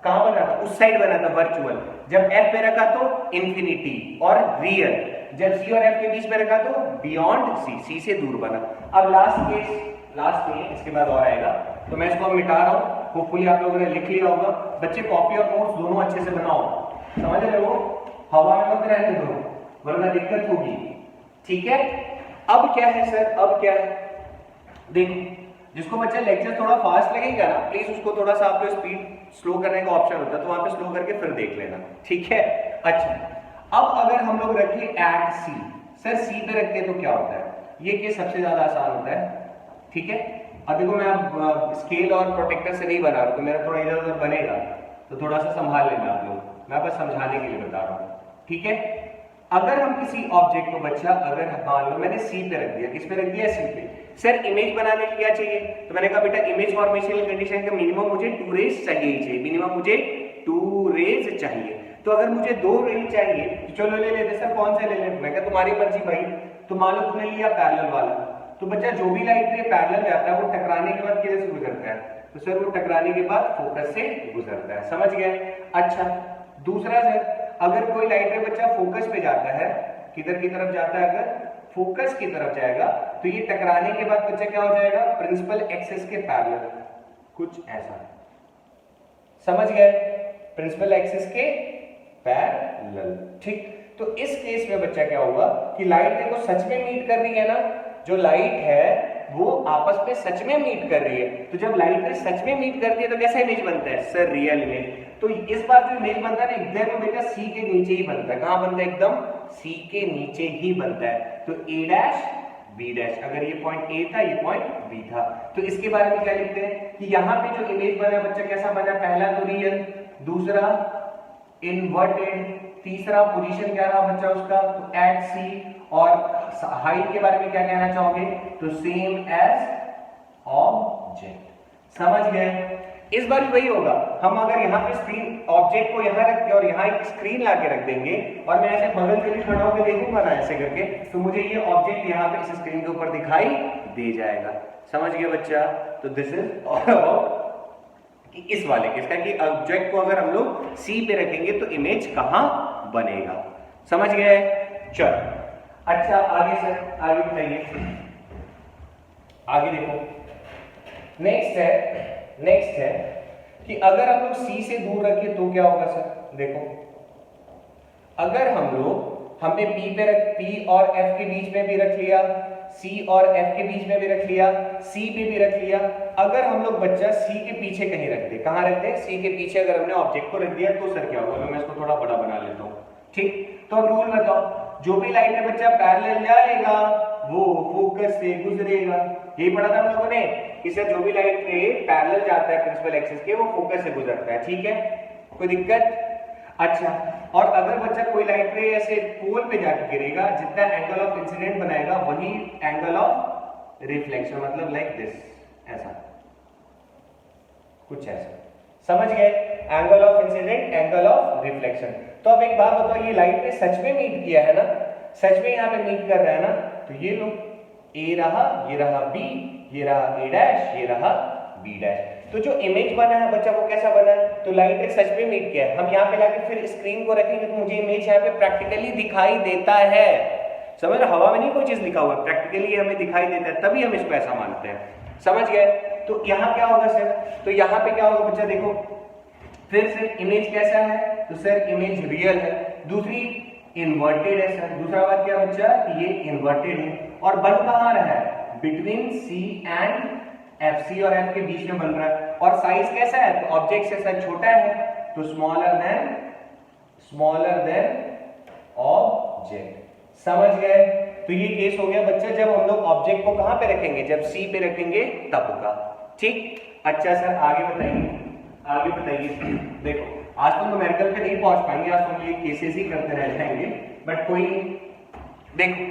कहां बना था, उस साइड बना था वर्चुअल। जब F पे रखा तो इंफिनिटी और रियल। जब C और F के बीच में रखा तो बियॉन्ड C से दूर बना। अब लास्ट केस, लास्ट में इसके बाद और आएगा, तो मैं इसको मिटा रहा हूं। होपफुली आप लोगों ने लिख लिया होगा। बच्चे कॉपी और नोट्स दोनों अच्छे से बनाओ, समझ रहे हो, हवा में मत रहने दो वरना दिक्कत होगी। ठीक है? अब क्या है सर, अब क्या है, देखो जिसको बच्चा लेक्चर थोड़ा फास्ट लगेगा ना, प्लीज उसको थोड़ा सा आपको स्पीड स्लो करने का ऑप्शन होता है, तो वहां पे स्लो करके फिर देख लेना। ठीक है? अच्छा, अब अगर हम लोग रखें एट C, सर C पे रखते हैं तो क्या होता है, ये केस सबसे ज्यादा आसान होता है। ठीक है? अब देखो मैं अब स्केल और प्रोटेक्टर से नहीं बना रहा, तो मेरा थोड़ा इधर उधर बनेगा, तो थोड़ा सा संभाल लेना आप लोग, मैं बस समझाने के लिए बता रहा हूँ। ठीक है? अगर हम किसी ऑब्जेक्ट को बच्चा, अगर मान लो मैंने C पे रख दिया, किस पे रख दिया, C पे, सर इमेज बनाने के लिए क्या चाहिए, तो मैंने कहा बेटा इमेज फॉर्मेशन कंडीशन का मिनिमम मुझे 2 रेज चाहिए ही चाहिए, मिनिमम मुझे 2 रेज चाहिए। तो अगर मुझे 2 रेज चाहिए तो चलो ले लेते, सर कौन से ले ले, मैं कहा तुम्हारी मर्जी भाई। तो मान लो तुमने लिया पैरेलल वाला, तो बच्चा जो भी लाइट रे पैरेलल जाता है वो टकराने के बाद किधर से गुजरता है, तो सर वो टकराने के बाद फोकस से गुजरता है। समझ गए? अच्छा, दूसरा सर, अगर कोई लाइट रे बच्चा फोकस पे जाता है, किधर की तरफ जाता है, अगर फोकस की तरफ जाएगा तो ये टकराने के बाद बच्चा क्या हो जाएगा, प्रिंसिपल एक्सिस के पैरेलल, कुछ ऐसा। समझ गए? प्रिंसिपल एक्सिस के पैरेलल। ठीक, तो इस केस में बच्चा क्या होगा कि लाइट देखो सच में मीट कर रही है ना, जो लाइट है वो आपस में सच में मीट कर रही है। तो जब लाइट सच में मीट करती है तो कैसा इमेज बनता है, सर रियल इमेज। तो इस बार जो इमेज बनता है ना, एकदम बेटा C के नीचे ही बनता है। कहां बनता है, एकदम C के नीचे ही बनता है। तो A डैश B डैश, अगर ये पॉइंट A था, ये पॉइंट B था, तो इसके बारे में क्या लिखते हैं कि यहाँ पे जो इमेज बना बच्चा कैसा बना, पहला तो रियल, दूसरा इन्वर्टेड, तीसरा पोजीशन क्या रहा बच्चा उसका, तो एट C, और हाइट के बारे में क्या कहना चाहोगे, तो सेम एज ऑब्जेक्ट। समझ गए? इस बार भी वही होगा, हम अगर यहाँ पे स्क्रीन ऑब्जेक्ट को यहाँ रख के और यहाँ एक स्क्रीन ला के रख देंगे, और मैं ऐसे बगल से भी खड़ा होकर देखूंगा ना ऐसे करके, तो मुझे ये ऑब्जेक्ट यहाँ पे इस स्क्रीन के ऊपर दिखाई दे जाएगा। समझ गए बच्चा? तो दिस इज ऑल अबाउट इस वाले केस का कि ऑब्जेक्ट को अगर हम लोग C पे रखेंगे तो इमेज कहां बनेगा। समझ गए? चलो अच्छा, आगे सर, आगे बताइए, आगे देखो। नेक्स्ट है कि अगर हम लोग C से दूर रखें तो क्या होगा सर, देखो अगर हम लोग हमने P और F के बीच में भी रख लिया, C और F के बीच में भी रख लिया, C पे भी रख लिया, अगर हम लोग बच्चा C के पीछे कहीं रख दे, कहां रख दे, C के पीछे अगर हमने ऑब्जेक्ट को रख दिया तो सर क्या होगा, मैं इसको थोड़ा बड़ा बना लेता हूं। ठीक, तो अब रूल बताओ, जो भी लाइट में बच्चा पैरेलल जाएगा वो फोकस से गुजरेगा। यही पढ़ा था हम लोगों ने कि सर जो भी लाइट रे पैरेलल जाता है प्रिंसिपल एक्सिस के, वो फोकस से गुजरता है। ठीक है, कोई दिक्कत? अच्छा, और अगर बच्चा कोई लाइट रे ऐसे पोल पे जाके गिरेगा, जितना एंगल ऑफ इंसिडेंट बनाएगा वही एंगल ऑफ रिफ्लेक्शन, मतलब लाइक दिस, ऐसा कुछ ऐसा। समझ गए? Angle of incident, angle of reflection. तो अब एक बात बताओ, ये लाइट ने सच में मीट किया है ना, सच में यहाँ पे मीट कर रहा है ना, तो ये लोग A रहा, ये रहा B, ये रहा A डैश, ये रहा B डैश। तो जो इमेज बना है बच्चा वो कैसा बना है, तो लाइट ने सच में मीट किया है। हम यहाँ पे लाके फिर स्क्रीन को रखेंगे तो मुझे इमेज यहाँ पे प्रैक्टिकली दिखाई देता है। समझ रहे? हवा में नहीं कोई चीज लिखा हुआ, प्रैक्टिकली हमें दिखाई देता है, तभी हम इसको ऐसा मानते हैं। समझ गए? तो यहाँ क्या होगा सर, तो यहाँ पे क्या होगा बच्चा, देखो फिर से इमेज कैसा है, तो सर इमेज रियल है। दूसरी इन्वर्टेड है सर। दूसरा बात क्या बच्चा कि ये इन्वर्टेड है और बन कहाँ रहा है, बिटवीन सी एंड एफ, सी और एफ के बीच में बन रहा है। और साइज कैसा है, तो ऑब्जेक्ट से सर छोटा है, तो स्मॉलर देन ऑब्जेक्ट। समझ गए। तो ये केस हो गया बच्चा जब हम लोग ऑब्जेक्ट को कहां पे रखेंगे, जब सी पे रखेंगे तब होगा। ठीक, अच्छा सर आगे बताइए। देखो आज तो न्यूमेरिकल पे नहीं पहुंच पाएंगे, आज तो हम ये केसेस ही करते रह जाएंगे, बट कोई देखो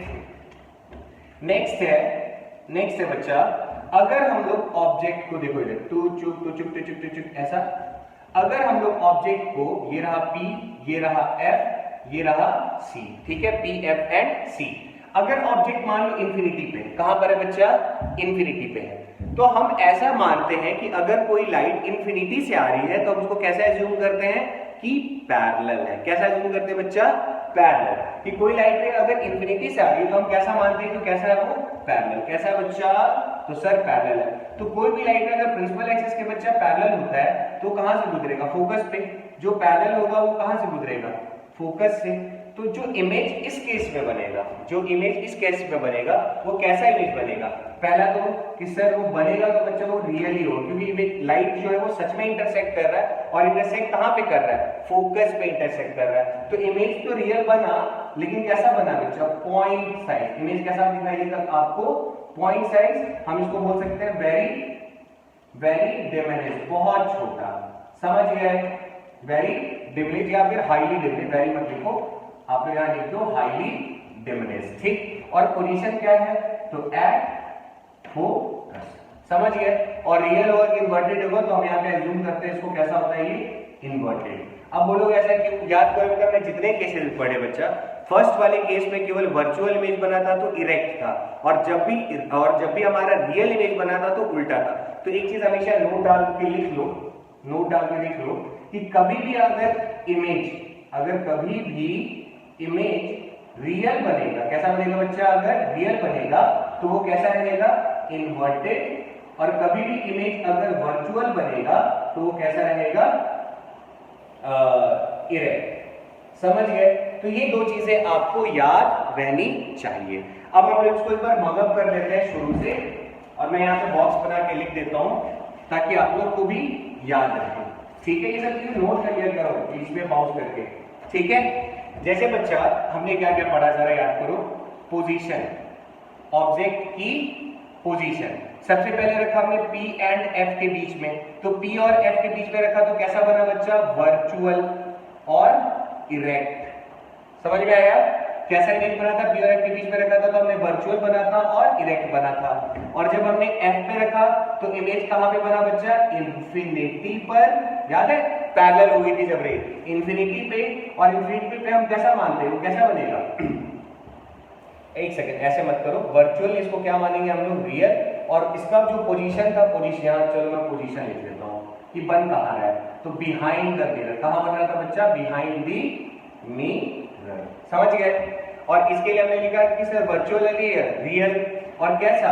नेक्स्ट है बच्चा, अगर हम लोग ऑब्जेक्ट को देखो इधर टू चुप ऐसा, अगर हम लोग ऑब्जेक्ट को, ये रहा P, ये रहा F, ये रहा C, ठीक है, P, F एंड C। अगर ऑब्जेक्ट मान लो इंफिनिटी पे, कहां पर है बच्चा, इंफिनिटी पे है, तो हम ऐसा मानते हैं कि अगर कोई लाइट इंफिनिटी से आ रही है तो हम उसको कैसा एज्यूम करते हैं कि पैरेलल है। कैसा एज्यूम करते हैं बच्चा, पैरेलल। कि कोई लाइट अगर इंफिनिटी से आ रही है तो हम कैसा मानते हैं, तो कैसा है वो, पैरेलल। कैसा है बच्चा, तो सर पैरेलल है। तो कोई भी लाइट अगर प्रिंसिपल एक्सिस के बच्चा पैरेलल होता है तो कहां से गुजरेगा, फोकस पे। जो पैरेलल होगा वो कहां से गुजरेगा, फोकस से। तो जो इमेज इस केस में बनेगा, वो कैसा इमेज बनेगा, पहला तो कि सर वो बनेगा तो बच्चा वो रियल ही हो, क्योंकि लाइट जो है वो सच में इंटरसेक्ट कर रहा है, और इंटरसेक्ट कहां पे कर रहा है, फोकस पे इंटरसेक्ट कर रहा है। तो इमेज तो रियल बना, लेकिन कैसा बना बच्चा, पॉइंट साइज। इमेज कैसा दिखाई देगा आपको, पॉइंट साइज। हम इसको बोल सकते हैं वेरी डिमिनिश, बहुत छोटा। समझ गए, वेरी डिमिनिश या फिर हाईली डिमिनिश, वेरी मत लिखो, आप यहां लिख दो हाईली डिमिनिश। ठीक, और पोजीशन क्या है, तो एट फोकस। समझ गए। और रियल और इन्वर्टेड होगा तो हम यहाँ पे एज्यूम करते हैं इसको कैसा होता है, ये इन्वर्टेड। अब बोलोगे ऐसा क्यों, याद करो बेटा हमने जितने केसेस पढ़े बच्चा, फर्स्ट वाले केस में केवल वर्चुअल इमेज बना था तो इरेक्ट था, और जब भी हमारा रियल इमेज बना था तो उल्टा था। तो एक चीज हमेशा नोट डाल के लिख लो कि कभी भी अगर कभी भी इमेज रियल बनेगा, कैसा बनेगा बच्चा, अगर रियल बनेगा तो वो कैसा रहेगा, इन्वर्टेड। और कभी भी इमेज अगर वर्चुअल बनेगा तो वो कैसा रहेगा, इरेक्ट। समझ गए। तो ये दो चीजें आपको याद रहनी चाहिए। अब हम लोग इसको एक बार मगअप कर लेते हैं शुरू से, और मैं यहाँ पे बॉक्स बना के लिख देता हूं ताकि आप लोग को भी याद रहे। ठीक है, ये सब चीजें नोट कर लिया करो बीच में माउस करके। ठीक है, जैसे बच्चा हमने क्या क्या पढ़ा, जरा याद करो। पोजीशन, ऑब्जेक्ट की पोजीशन सबसे पहले रखा हमने P एंड F के बीच में, तो P और F के बीच में रखा तो कैसा बना बच्चा, वर्चुअल और इरेक्ट। समझ में आया, कैसा इमेज बना था, P और F के बीच में रखा था तो हमने वर्चुअल बना था और इरेक्ट बना था। और जब हमने F पे रखा तो इमेज कहां पे बना बच्चा, इंफिनिटी पर। याद है, पैरेलल हो गई थी जब रे, इंफिनिटी पे। और इंफिनिटी पे हम कैसा मानते हैं, वो कैसा बनेगा, एक सेकंड ऐसे मत करो, वर्चुअल इसको क्या मानेंगे हम लोग, रियल। और इसका जो पोजीशन था, यहाँ चलो मैं पोजीशन लिख देता हूँ कि बन कहाँ रहा है, तो बिहाइंड द मिरर। कहाँ बन रहा था बच्चा, बिहाइंड दी मिरर। समझ गए। और इसके लिए हमने लिखा कि सर वर्चुअल रियल, और कैसा,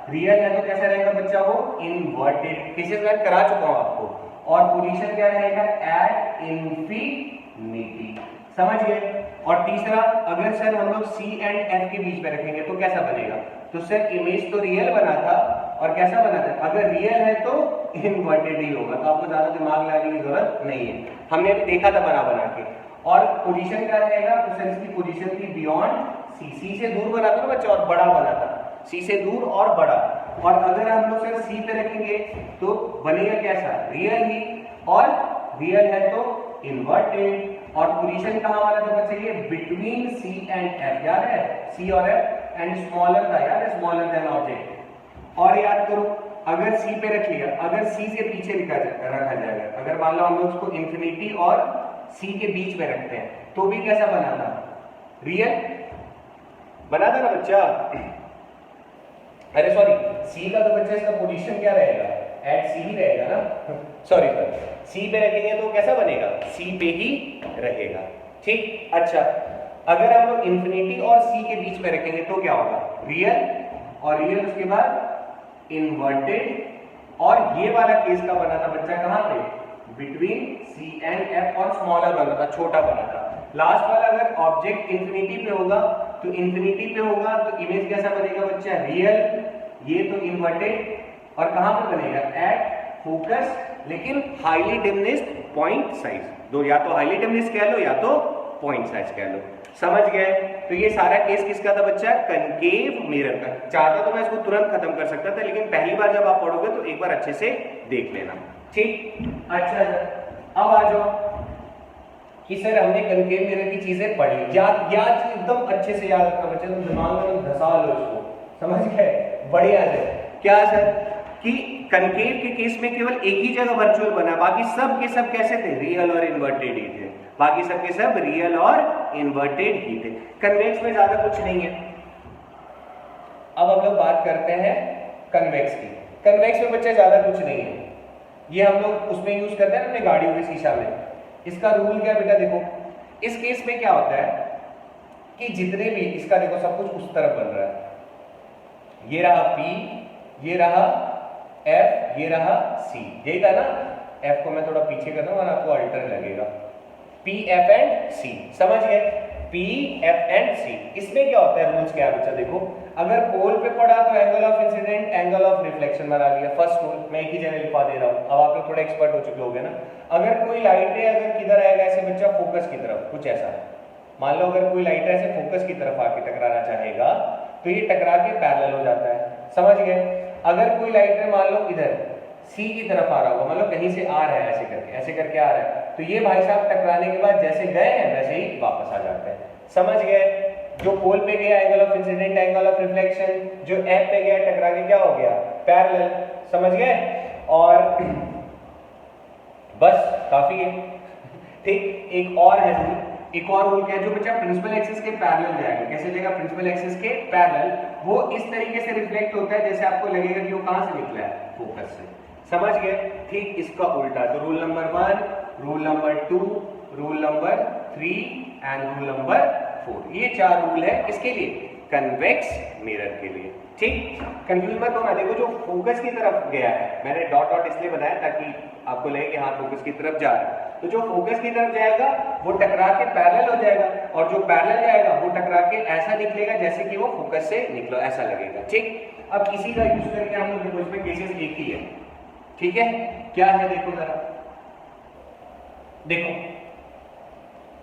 रियल है तो कैसा रहेगा बच्चा, वो इन्वर्टेड। केसेस मैं करा चुका हूं आपको। और पोजीशन क्या रहेगा, एट इंफिनिटी। समझ गए। और तीसरा, अगर सर हम लोग C एंड F के बीच में रखेंगे तो कैसा बनेगा, तो सर इमेज तो रियल बना था, और कैसा बना था, अगर रियल है तो इन्वर्टेड ही होगा। तो आपको ज्यादा दिमाग लगाने की जरूरत नहीं है, हमने भी देखा था बना के। और पोजीशन क्या रहेगा, तो सर इसकी पोजीशन थी बियॉन्ड C से दूर बना था बच्चा, और बड़ा बना था, C से दूर और बड़ा। और अगर हम लोग सर C पे रखेंगे तो बनेगा कैसा, रियल ही, और रियल है तो इन्वर्टेड। और पोजीशन कहां वाला था बच्चे, ये बिटवीन C एंड F। याद है, C और F एंड स्मॉलर था, याद है, स्मॉलर देन ऑब्जेक्ट। और याद करो, अगर C पे रख लिया, अगर C से पीछे रखा जाएगा, अगर मान लो हम लोग उसको इंफिनिटी और C के बीच में रखते हैं तो भी कैसा बना था, रियल बना था ना बच्चा। अरे सॉरी, C का तो बच्चा इसका पोजीशन क्या रहेगा, एट C ही रहेगा ना, सॉरी C पे रखेंगे तो कैसा बनेगा, C पे ही रहेगा। ठीक, अच्छा अगर हम लोग इंफिनिटी और C के बीच में रखेंगे तो क्या होगा, रियल, और रियल उसके बाद इन्वर्टेड। और ये वाला केस का बना था बच्चा, कहां पे, बिटवीन C एंड F, और स्मॉलर बना था, छोटा बना था। लास्ट वाला अगर ऑब्जेक्ट इंफिनिटी पे होगा तो इंफिनिटी पे होगा तो इमेज कैसा बनेगा बच्चा, रियल, ये तो इन्वर्टेड, और कहां पे बनेगा, एट फोकस, लेकिन हाईली डिमिनिश्ड पॉइंट साइज, दो, या तो हाईली डिमिनिश्ड कह लो या तो पॉइंट साइज कह लो। समझ गए? तो ये सारा केस किसका था बच्चा, कनकेव मिरर का। चाहता तो मैं इसको तुरंत खत्म कर सकता था, लेकिन पहली बार जब आप पढ़ोगे तो एक बार अच्छे से देख लेना, ठीक। अच्छा सर, अब आ जाओ कि सर हमने कनकेव मिरर की चीजें पढ़ी, याद एकदम अच्छे से याद रखना बच्चे, तुम दिमाग में धसा लो इसको, समझ गए, बढ़िया है। क्या सर कि कनकेव के केस में केवल एक ही जगह वर्चुअल बना, बाकी सब के सब कैसे थे, रियल और इन्वर्टेड ही थे, बाकी सब के सब रियल और इन्वर्टेड ही थे। कन्वेक्स में ज्यादा कुछ नहीं है। अब हम लोग बात करते हैं कन्वेक्स की। कन्वेक्स में बच्चे ज्यादा कुछ नहीं है, ये हम लोग उसमें यूज करते हैं अपने गाड़ियों के शीशा में। इसका रूल क्या बेटा, देखो इस केस में क्या होता है कि जितने भी, इसका देखो सब कुछ उस तरफ बन रहा है, ये रहा P, ये रहा F, ये रहा C, यही था ना। F को मैं थोड़ा पीछे कर दूंगा, आपको अल्टर लगेगा, P, F एंड C, समझ गए, P, F एंड C। इसमें क्या होता है, रूल्स क्या है बच्चा, देखो अगर पोल पे पड़ा तो angle of incident, angle of reflection बना लिया, फर्स्ट रूल मैं एक ही जगह लिखवा दे रहा हूँ, अब आप लोग थोड़े एक्सपर्ट हो चुके होंगे ना। अगर कोई लाइट है, अगर किधर आएगा ऐसे बच्चा, फोकस की तरफ, कुछ ऐसा मान लो, अगर कोई लाइट ऐसे फोकस की तरफ आके टकराना चाहेगा तो ये टकरा के पैरेलल हो जाता है, समझ गए। अगर कोई लाइट है मान लो इधर C की तरफ आ रहा होगा, मतलब कहीं से आ रहा है ऐसे करके आ रहा है, तो ये भाई साहब टकराने के बाद जैसे गए हैं वैसे ही वापस आ जाते हैं, समझ गए। जो पोल पे गया angle of incident, angle of reflection, जो F पे गया टकरा के क्या हो गया, पैरेलल, समझ गए। और बस काफी है, ठीक। एक और है रूल, एक और रूल क्या है, जो बच्चा प्रिंसिपल एक्सिस के पैरेलल जाएगा, कैसे जाएगा, प्रिंसिपल एक्सिस के पैरेलल, वो इस तरीके से रिफ्लेक्ट होता है जैसे आपको लगेगा कि वो कहां से निकला है, फोकस से, समझ गए। ठीक इसका उल्टा, तो rule number 1, rule number 2, rule number 3 and rule number 4, ये 4 रूल है किसके लिए, कन्वेक्स मिरर के लिए, ठीक। कंफ्यूज मत होना, देखो जो फोकस की तरफ गया है, मैंने डॉट डॉट इसलिए बनाया ताकि आपको लगे कि हाँ फोकस की तरफ जा रहा है, तो जो फोकस की तरफ जाएगा वो टकरा के पैरेलल हो जाएगा, और जो पैरेलल जाएगा वो टकरा के ऐसा निकलेगा जैसे कि वो फोकस से निकलो, ऐसा लगेगा, ठीक। अब इसी का यूज करके हम लोग देखो इसमें केसेस एक ही है, ठीक है। क्या है देखो जरा,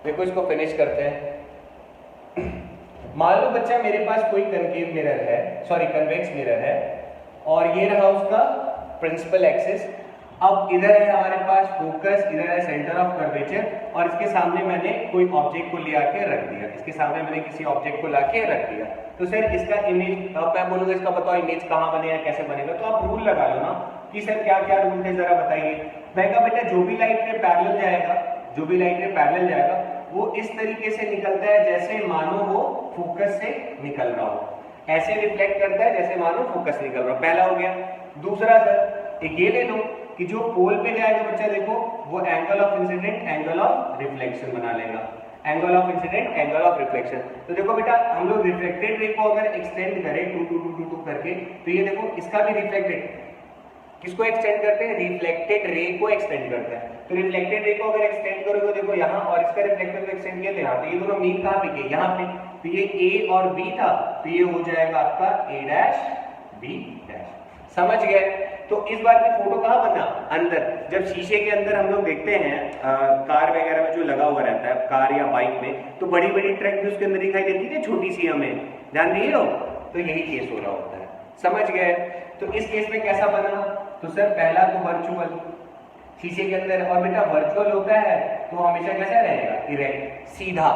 देखो इसको फिनिश करते हैं। मान लो बच्चा मेरे पास कोई कनकेव मिरर है, सॉरी कन्वेक्स मिरर है, और ये रहा उसका प्रिंसिपल एक्सिस। अब इधर है हमारे पास फोकस, इधर है सेंटर ऑफ कर्वेचर, और इसके सामने मैंने कोई ऑब्जेक्ट को ले आके रख दिया, इसके सामने मैंने किसी ऑब्जेक्ट को लाके रख दिया, तो सर इसका इमेज, अब मैं बोलूंगा इसका बताओ इमेज कहाँ बनेगा, कैसे बनेगा, तो आप रूल लगा लो ना कि सर क्या क्या रूल थे जरा बताइए। मैं कहा बेटा जो भी लाइट में पैरेलल जाएगा, जो भी लाइट में पैरेलल जाएगा वो इस तरीके से निकलता है जैसे मानो वो फोकस से निकल रहा हो, ऐसे रिफ्लेक्ट करता है जैसे मानो फोकस से निकल रहा हो, पहला हो गया। दूसरा सर एक ये ले लो कि जो पोल पे जाएगा बच्चा देखो वो angle of incident, angle of reflection बना लेगा, angle of incident, angle of reflection. तो देखो बेटा हम लोग रिफ्लेक्टेड रे को अगर एक्सटेंड करें 2 2 2 2 2 करके, तो ये देखो इसका भी रिफ्लेक्टेड, किसको एक्सटेंड करते हैं, रिफ्लेक्टेड रे को एक्सटेंड करते हैं। तो रिफ्लेक्टेड रे को अगर एक्सटेंड करोगे देखो यहाँ, और इसका रिफ्लेक्टेड को एक्सटेंड किया तो यहाँ, तो ये दोनों मीट कहाँ पे गए, यहाँ पे, तो ये A और B था, तो ये हो जाएगा आपका A डैश B डैश, समझ गए। तो इस बार की फोटो कहाँ बना, अंदर, जब शीशे के अंदर हम लोग देखते हैं कार वगैरह में जो लगा हुआ रहता है, कार या बाइक में, तो बड़ी बड़ी ट्रैक भी उसके अंदर दिखाई देती है, छोटी सी हमें, ध्यान दिए हो, तो यही केस हो रहा होता है, समझ गए। तो इस केस में कैसा बना, तो सर पहला तो वर्चुअल शीशे के अंदर, और बेटा वर्चुअल होता है तो हमेशा कैसा रहेगा, इरेक्ट, सीधा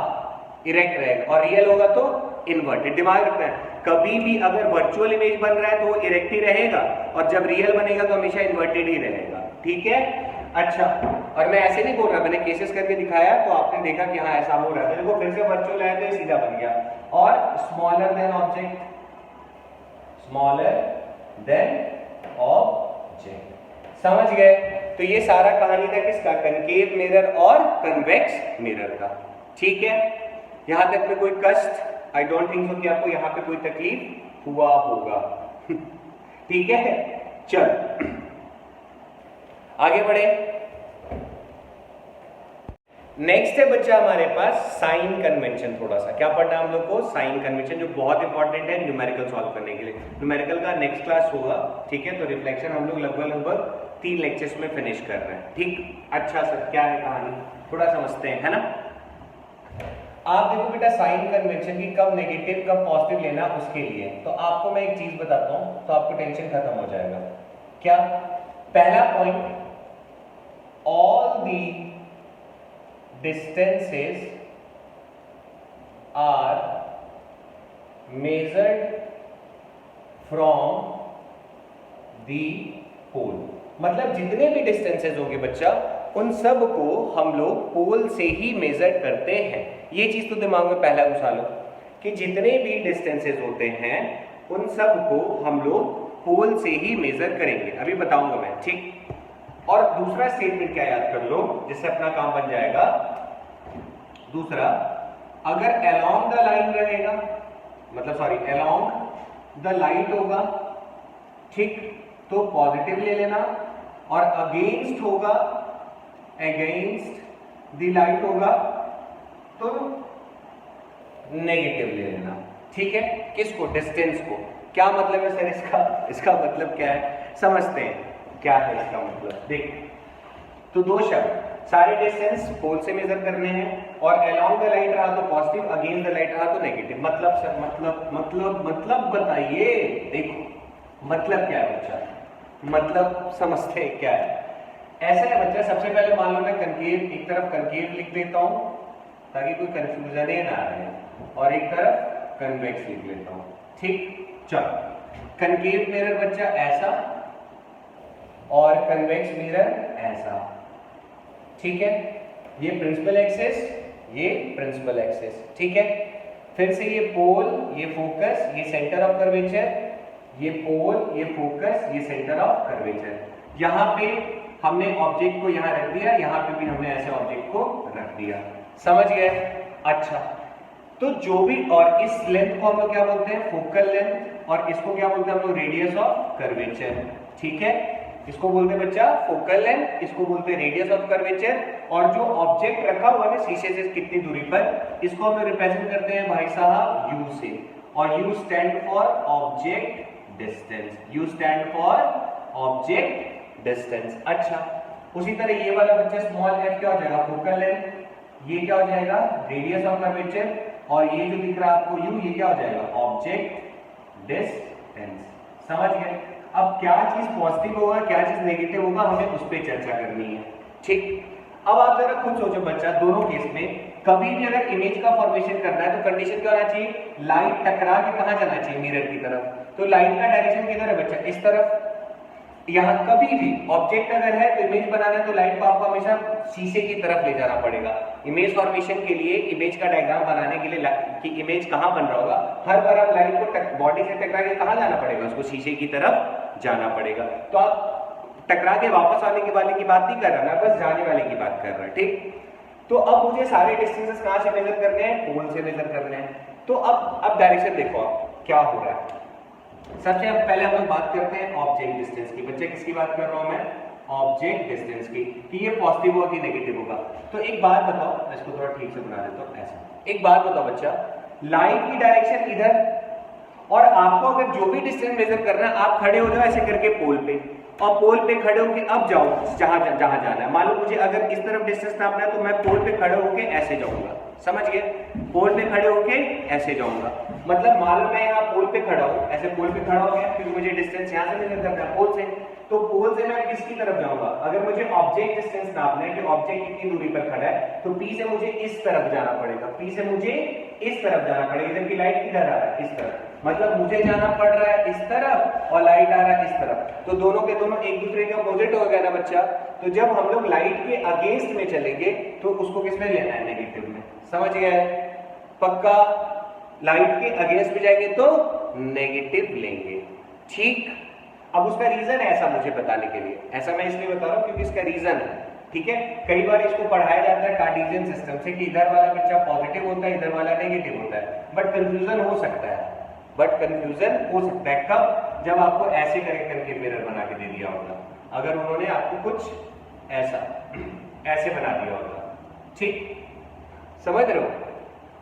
इरेक्ट रहेगा, और रियल होगा तो इन्वर्टेड। दिमाग रखना है, कभी भी अगर वर्चुअल इमेज बन रहा है तो वो इरेक्ट ही रहेगा, और जब रियल बनेगा तो हमेशा इन्वर्टेड ही रहेगा, ठीक है। अच्छा, और मैं ऐसे नहीं बोल रहा, मैंने केसेस करके दिखाया तो आपने देखा कि हाँ ऐसा हो रहा है। देखो फिर से वर्चुअल आया तो ये सीधा बन गया, और smaller than object, smaller than object, समझ गए। तो ये सारा कहानी था किसका, कनकेव मिरर और कन्वेक्स मिरर का, ठीक है। यहां तक में कोई कष्ट, आई डोंट थिंक सो कि आपको यहां पे कोई तकलीफ हुआ होगा, ठीक है। चल आगे बढ़े। नेक्स्ट है बच्चा हमारे पास साइन कन्वेंशन। थोड़ा सा क्या पढ़ना है हम लोग को, साइन कन्वेंशन, जो बहुत इंपॉर्टेंट है न्यूमेरिकल सॉल्व करने के लिए। न्यूमेरिकल का नेक्स्ट क्लास होगा, ठीक है। तो रिफ्लेक्शन हम लोग लगभग 3 लेक्चर्स में फिनिश कर रहे हैं, ठीक। अच्छा सर, क्या है कहानी, थोड़ा समझते हैं, है ना। आप देखो बेटा, साइन कन्वेंशन की कब नेगेटिव कब पॉजिटिव लेना उसके लिए तो आपको मैं एक चीज बताता हूं, तो आपको टेंशन खत्म हो जाएगा। क्या? पहला point, all the distances are measured from the pole। मतलब जितने भी डिस्टेंसेस होंगे बच्चा, उन सब को हम लोग पोल से ही मेजर करते हैं। ये चीज तो दिमाग में पहला घुसा लो कि जितने भी डिस्टेंसेस होते हैं उन सब को हम लोग पोल से ही मेजर करेंगे, अभी बताऊंगा मैं, ठीक। और दूसरा स्टेटमेंट क्या याद कर लो जिससे अपना काम बन जाएगा। दूसरा, अगर अलोंग द लाइन रहेगा, मतलब सॉरी अलोंग द लाइट होगा, ठीक, तो पॉजिटिव ले लेना, और अगेंस्ट होगा, अगेंस्ट द लाइट होगा तो नेगेटिव ले लेना, ठीक है। किसको? डिस्टेंस को। क्या मतलब है सर इसका? इसका मतलब क्या है समझते हैं, क्या है इसका मतलब। देख, तो दो शब्द, सारे डिस्टेंस पोल से मेजर करने हैं, और अलोंग द लाइट रहा तो पॉजिटिव, अगेंस्ट द लाइट रहा तो नेगेटिव। मतलब सर, मतलब बताइए। देखो मतलब क्या है बच्चा, मतलब समझते हैं क्या है। ऐसा है बच्चा, सबसे पहले मान लो मैं कनकेव, एक तरफ कनकेव लिख देता हूं ताकि कोई कंफ्यूजन ही ना रहे, और एक तरफ कन्वेक्स लिख लेता हूं, ठीक। चलो, कनकेव मिरर बच्चा ऐसा, और कन्वेक्स मिरर ऐसा, ठीक है। ये प्रिंसिपल एक्सिस, ये प्रिंसिपल एक्सिस, ठीक है। फिर से ये पोल, ये फोकस, ये सेंटर ऑफ कर्वेचर, ये पोल, ये फोकस, ये सेंटर ऑफ कर्वेचर। यहां पे हमने ऑब्जेक्ट को यहां रख दिया, यहां पे भी हमने ऐसे ऑब्जेक्ट को रख दिया, समझ गए। अच्छा, तो जो भी, और इस लेंथ को हम लोग क्या बोलते हैं? फोकल लेंथ, और इसको क्या बोलते हैं हम लोग? रेडियस ऑफ कर्वेचर, ठीक है। इसको बोलते हैं बच्चा फोकल लेंथ, इसको बोलते हैं रेडियस ऑफ कर्वेचर। और जो ऑब्जेक्ट रखा हुआ है शीशे से कितनी दूरी पर, इसको हम लोग रिप्रेजेंट करते हैं भाई साहब यू से, और you stand for object distance, you stand for object distance. अच्छा, उसी तरह ये वाला बच्चा स्मॉल एफ क्या हो जाएगा? फोकल लेंथ, ये क्या हो जाएगा? रेडियस ऑफ कर्वेचर, और ये जो दिख रहा है आपको यू, ये क्या हो जाएगा? Object distance. समझ गए। अब क्या चीज पॉजिटिव होगा, क्या चीज नेगेटिव होगा, हमें उस पर चर्चा करनी है, ठीक। अब आप जरा खुद सोचो बच्चा, दोनों केस में कभी भी अगर इमेज का फॉर्मेशन करना है तो कंडीशन क्या होना चाहिए? लाइट टकरा के कहां जाना चाहिए? मिरर की तरफ। तो लाइट का डायरेक्शन किधर है बच्चा? इस तरफ। यहां कभी भी ऑब्जेक्ट अगर है तो इमेज बनाना है तो लाइट को आपको हमेशा शीशे की तरफ ले जाना पड़ेगा। इमेज फॉर्मेशन के लिए, इमेज का डायग्राम बनाने के लिए कि इमेज कहां बन रहा होगा, हर बार आप लाइट को बॉडी से टकरा के कहां जाना पड़ेगा? उसको शीशे की तरफ जाना पड़ेगा। तो आप टकरा के वापस आने के वाले की बात नहीं कर रहा, मैं बस जाने वाले की बात कर रहा, ठीक। तो अब मुझे सारे डिस्टेंसेस कहां से मेजर करने हैं? पोल से मेजर करने हैं। तो अब डायरेक्शन देखो आप क्या हो रहा है। सबसे पहले हम लोग बात करते हैं ऑब्जेक्ट डिस्टेंस की। बच्चे किसकी बात कर रहा हूं मैं? ऑब्जेक्ट डिस्टेंस की, कि ये पॉजिटिव होगा कि नेगेटिव होगा। तो एक बात बताओ, मैं इसको थोड़ा ठीक से बना देता हूं ऐसा। एक बात बताओ बच्चा, लाइट की डायरेक्शन इधर, और आपको अगर जो भी डिस्टेंस मेजर करना है, आप खड़े हो जाओ ऐसे करके पोल पे, और पोल पे खड़े होके अब जाओ जहां जहां जाना है। मान लो मुझे अगर इस तरफ डिस्टेंस नापना है तो मैं पोल पे खड़े होके ऐसे जाऊंगा, समझ गए? पोल पे खड़े होके ऐसे जाऊंगा, मतलब मान लो मैं यहाँ पोल पे खड़ा हूँ, ऐसे पोल पे खड़ा हो गया, क्योंकि मुझे डिस्टेंस यहाँ से मेजर करना है पोल से। तो पोल से मैं किसकी तरफ जाऊंगा? अगर मुझे ऑब्जेक्ट डिस्टेंस नापना है कि ऑब्जेक्ट कितनी दूरी पर खड़ा है, तो P से मुझे इस तरफ जाना पड़ेगा, P से मुझे इस तरफ जाना पड़ेगा। इधर की लाइट किधर आ रहा है? इस तरफ, मतलब मुझे जाना पड़ रहा है इस तरफ, और लाइट आ रहा है इस तरफ। तो दोनों के दोनों एक दूसरे के अपोजिट हो गया ना बच्चा। तो जब हम लोग लाइट के अगेंस्ट में चलेंगे तो उसको किस में लेना है? नेगेटिव में, समझ गए? पक्का? लाइट के अगेंस्ट में जाएंगे तो नेगेटिव लेंगे, ठीक। अब उसका रीजन है ऐसा मुझे बताने के लिए, ऐसा मैं इसलिए बता रहा हूं क्योंकि इसका रीजन है, ठीक है। कई बार इसको पढ़ाया जाता है कार्टेशियन सिस्टम से कि इधर वाला बच्चा पॉजिटिव होता है, इधर वाला नेगेटिव होता है, बट कंफ्यूजन हो सकता है। कब? जब आपको ऐसे करके मिरर बना के दे दिया होगा, अगर उन्होंने आपको कुछ ऐसा ऐसे बना दिया होगा, ठीक, समझ रहे हो?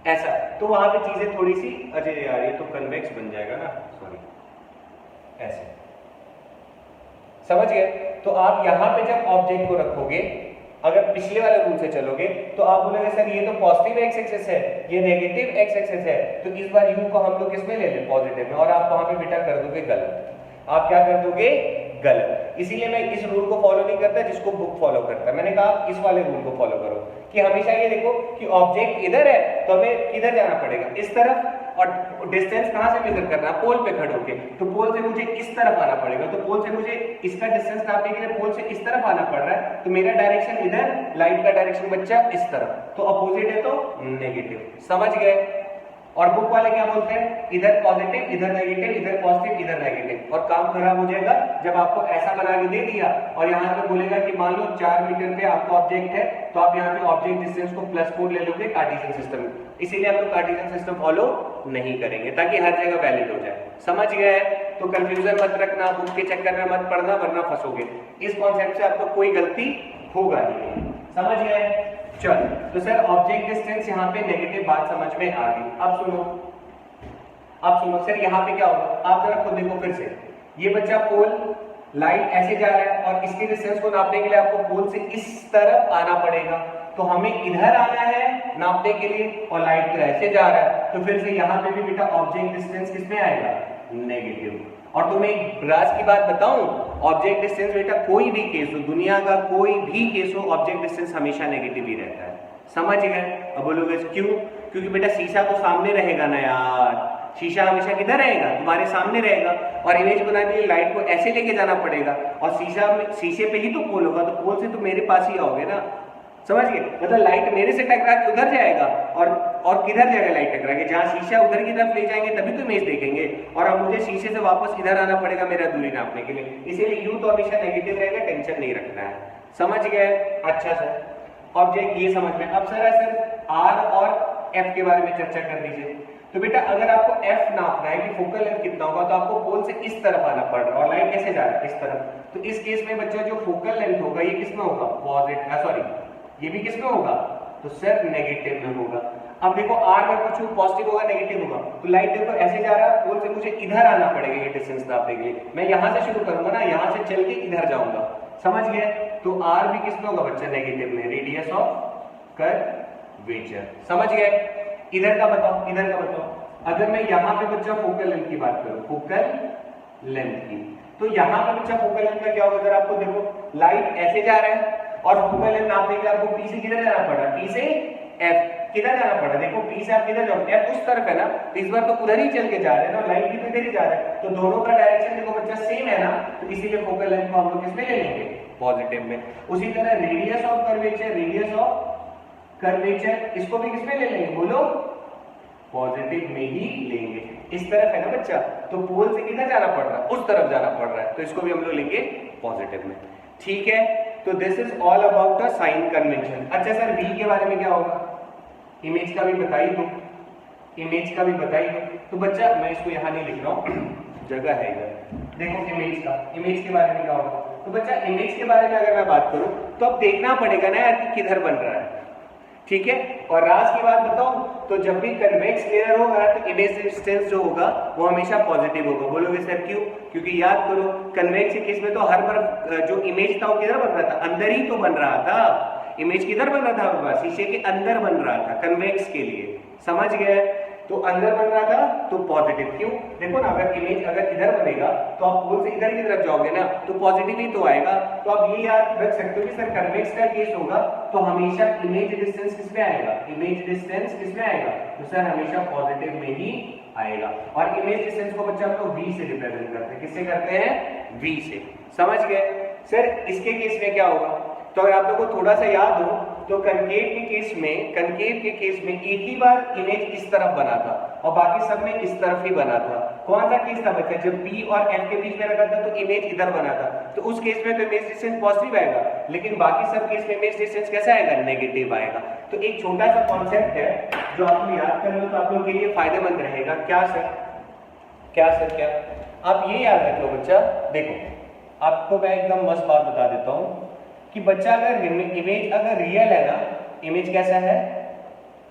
ऐसा तो वहां पे चीजें थोड़ी सी, अजय यार ये तो कन्वेक्स बन जाएगा ना, सॉरी, ऐसे, समझ गए? तो आप यहां पे जब ऑब्जेक्ट को रखोगे, अगर पिछले वाले रूल से चलोगे तो आप बोलोगे सर ये तो पॉजिटिव एक्स एक्सिस है, ये नेगेटिव एक्स एक्सिस है, तो इस बार यू को हम लोग किसमें ले लें? पॉजिटिव में, और आप वहां पे बेटा कर दोगे गलत। आप क्या कर दोगे? गलत। इसीलिए मैं इस रूल को फॉलो नहीं करता जिसको बुक फॉलो करता है। मैंने कहा आप इस वाले रूल को फॉलो करो कि हमेशा ये देखो कि ऑब्जेक्ट इधर है तो हमें किधर जाना पड़ेगा? इस तरफ, और डिस्टेंस कहां से मेजर करना है? पोल पे खड़े होके, तो पोल से मुझे इस तरफ आना पड़ेगा, तो पोल से मुझे इसका डिस्टेंस नापने के लिए पोल से इस तरफ आना पड़ रहा है, तो मेरा डायरेक्शन इधर, लाइट का डायरेक्शन बच्चा इस तरफ, तो अपोजिट है तो नेगेटिव। समझ गए? और बुक वाले क्या बोलते हैं? इधर पॉजिटिव, इधर नेगेटिव, इधर पॉजिटिव, इधर नेगेटिव, और काम खराब हो जाएगा जब आपको ऐसा बना के दे दिया और यहाँ पे बोलेगा कि मान लो 4 मीटर पे आपका ऑब्जेक्ट है, तो आप यहाँ पे ऑब्जेक्ट डिस्टेंस को +4 ले लोगे कार्टेशियन सिस्टम में। इसीलिए हम लोग कार्टेशियन सिस्टम फॉलो नहीं करेंगे ताकि हर जगह वैलिड हो जाए। समझ गए? तो कंफ्यूजन मत रखना, बुक के चक्कर में मत पढ़ना वरना फंसोगे। इस कॉन्सेप्ट से आपको कोई गलती होगा नहीं। समझ गए? चलो, तो सर ऑब्जेक्ट डिस्टेंस यहाँ पे नेगेटिव बात समझ में आ गई। अब सुनो सर यहाँ पे क्या होगा? आप जरा खुद देखो फिर से, ये बच्चा पोल, लाइट ऐसे जा रहा है और इसके डिस्टेंस को नापने के लिए आपको पोल से इस तरफ आना पड़ेगा, तो हमें इधर आना है नापने के लिए, और लाइट तो ऐसे जा रहा है, तो फिर से यहाँ पे भी बेटा ऑब्जेक्ट डिस्टेंस किसमें आएगा? नेगेटिव। और तुम्हें एक राज की बात बताऊं, ऑब्जेक्ट डिस्टेंस बेटा कोई भी केस हो, दुनिया का कोई भी केस हो, ऑब्जेक्ट डिस्टेंस हमेशा नेगेटिव ही रहता है। समझ गए? अब बोलोगे क्यों? क्योंकि बेटा शीशा तो सामने रहेगा ना यार, शीशा हमेशा किधर रहेगा? तुम्हारे सामने रहेगा, और इमेज बनाने के लिए लाइट को ऐसे लेके जाना पड़ेगा, और शीशे पे ही तो पोल होगा, तो पोल से तो मेरे पास ही आओगे ना। समझ गए? मतलब लाइट मेरे से टकरा के उधर जाएगा, और किधर जाएगा लाइट टकरा के? जहां शीशा उधर की तरफ ले जाएंगे तभी तो इमेज देखेंगे, और अब मुझे शीशे से वापस इधर आना पड़ेगा मेरा दूरी नापने के लिए, इसीलिए यू तो हमेशा नेगेटिव रहेगा, टेंशन नहीं रखना है। समझ गए? अच्छा सर, ऑब्जेक्ट ये समझ में। अब सर आर और एफ के बारे में चर्चा कर लीजिए। तो बेटा अगर आपको एफ नापना है कि फोकल लेंथ कितना होगा, तो आपको पोल से इस तरफ आना पड़ रहा है, और लाइट कैसे जा रहा है? इस तरफ। तो इस केस में बच्चा जो फोकल लेंथ होगा ये किसमें होगा? पॉजिटिव, सॉरी ये भी किसमें होगा? तो सर नेगेटिव में होगा। अब देखो आर में कुछ पॉजिटिव होगा नेगेटिव होगा, तो लाइट देखो ऐसे जा रहा है, पोल से मुझे इधर आना पड़ेगा ये डिस्टेंस नापने के लिए। मैं यहां से शुरू करूंगा ना, यहां से चल के इधर जाऊंगा। समझ गए? तो आर भी किसमें होगा बच्चा? नेगेटिव में, रेडियस ऑफ कर्वेचर। समझ गए? इधर का बताओ, इधर का बताओ। अगर मैं यहाँ पे बच्चा फोकल लेंथ की बात करूं, फोकल लेंथ की, तो यहाँ पे बच्चा फोकल लेंथ का क्या होगा? अगर आपको देखो लाइट ऐसे जा रहा है, और फोकल लेंथ नापने के लिए आपको पी से किधर जाना पड़ रहा है? पी से एफ किधर जाना पड़ रहा है? देखो पी से आप किधर जाओ? एफ उस तरफ है ना, तो इस बार तो उधर ही चल के जा रहे हैं ना, लाइट भी तो इधर ही जा रहा है, तो दोनों का डायरेक्शन देखो बच्चा सेम है ना, तो इसीलिए फोकल लेंथ को हम लोग किसमें ले लेंगे? पॉजिटिव में। उसी तरह radius of curvature, radius of curvature इसको भी किसमें ले लेंगे? बोलो, पॉजिटिव में ही लेंगे। इस तरफ है ना बच्चा, तो पोल से किधर जाना पड़ रहा है? उस तरफ जाना पड़ रहा है, तो इसको भी हम लोग लेंगे पॉजिटिव में। ठीक है, तो this is all about the sign convention. अच्छा सर वी के बारे में क्या होगा? इमेज का भी बताइए दो, इमेज का भी बताइए। तो बच्चा मैं इसको यहाँ नहीं लिख रहा हूँ, जगह है इधर। देखो इमेज का, इमेज के बारे में क्या होगा? तो बच्चा इमेज के बारे में अगर मैं बात करूं तो अब देखना पड़ेगा ना यार कि किधर बन रहा है। ठीक है, और राज की बात बताऊं तो जब भी कन्वेक्स मिरर होगा तो इमेज डिस्टेंस जो होगा वो हमेशा पॉजिटिव होगा। बोलोगे सर क्यों? क्योंकि याद करो कन्वेक्स के केस में तो हर बार जो इमेज था वो किधर बन रहा था? अंदर ही तो बन रहा था। इमेज किधर बन रहा था? हर बार शीशे के अंदर बन रहा था कन्वेक्स के लिए। समझ गए? तो अंदर बन रहा था तो पॉजिटिव। क्यों? देखो ना, अगर इमेज अगर इधर बनेगा तो आप पोल से इधर की तरफ जाओगे ना, तो पॉजिटिव ही तो आएगा। तो आप ये याद रख सकते हो कि सर कन्वेक्स का केस होगा तो हमेशा इमेज डिस्टेंस किसमें आएगा? इमेज डिस्टेंस किसमें आएगा? तो सर हमेशा पॉजिटिव में ही आएगा। और इमेज डिस्टेंस को बच्चा हम लोग v से रिप्रेजेंट करते हैं। किससे करते हैं? v से। समझ गए? सर इसके केस में क्या होगा? तो अगर आप लोगों को थोड़ा सा याद हो तो कनकेव के केस में एक ही बार इमेज इस तरफ बना था और बाकी सब में इस तरफ ही बना था। कौन सा केस था बच्चा? जब P और F के बीच में रखा था तो इमेज इधर बना था, तो उस केस में तो इमेज डिस्टेंस पॉजिटिव आएगा, लेकिन बाकी सब केस में इमेज डिस्टेंस कैसा आएगा? नेगेटिव आएगा। तो एक छोटा सा कॉन्सेप्ट है जो आप लोग याद कर लो तो आप लोग के लिए फायदेमंद रहेगा। क्या सर? क्या आप ये याद रख लो बच्चा। देखो आपको मैं एकदम मस्त बात बता देता हूँ कि बच्चा अगर इमेज अगर रियल है ना इमेज कैसा है,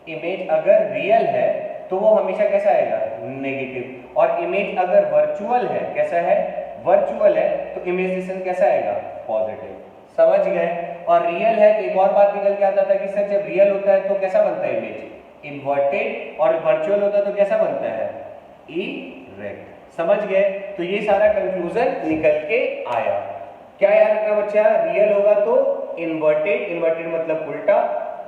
इमेज अगर रियल है तो वो हमेशा कैसा आएगा, नेगेटिव। और इमेज अगर वर्चुअल है, कैसा है, वर्चुअल है, तो इमेज डिस्टेंस कैसा आएगा, पॉजिटिव। समझ गए। और रियल है तो एक और बात निकल के आता था कि सर जब रियल होता है तो कैसा बनता है इमेज, इन्वर्टेड, और वर्चुअल होता है तो कैसा बनता है, इरेक्ट। समझ गए। तो ये सारा कंक्लूजन निकल के आया। क्या याद रखना बच्चा, रियल होगा तो इन्वर्टेड, इन्वर्टेड मतलब उल्टा,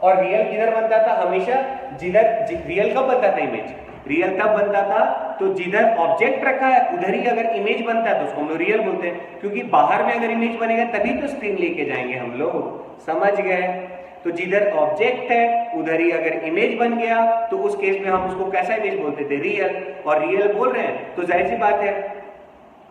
और रियल किधर बनता था, हमेशा जिधर, रियल कब बनता था इमेज, रियल तब बनता था तो जिधर ऑब्जेक्ट रखा है उधर ही अगर इमेज बनता है तो उसको हम लोग रियल बोलते हैं, क्योंकि बाहर में अगर इमेज बनेगा तभी तो स्क्रीन लेके जाएंगे हम लोग। समझ गए। तो जिधर ऑब्जेक्ट है उधर ही अगर इमेज बन गया तो उस केस में हम उसको कैसा इमेज बोलते थे, रियल। और रियल बोल रहे हैं तो जाहिर सी बात है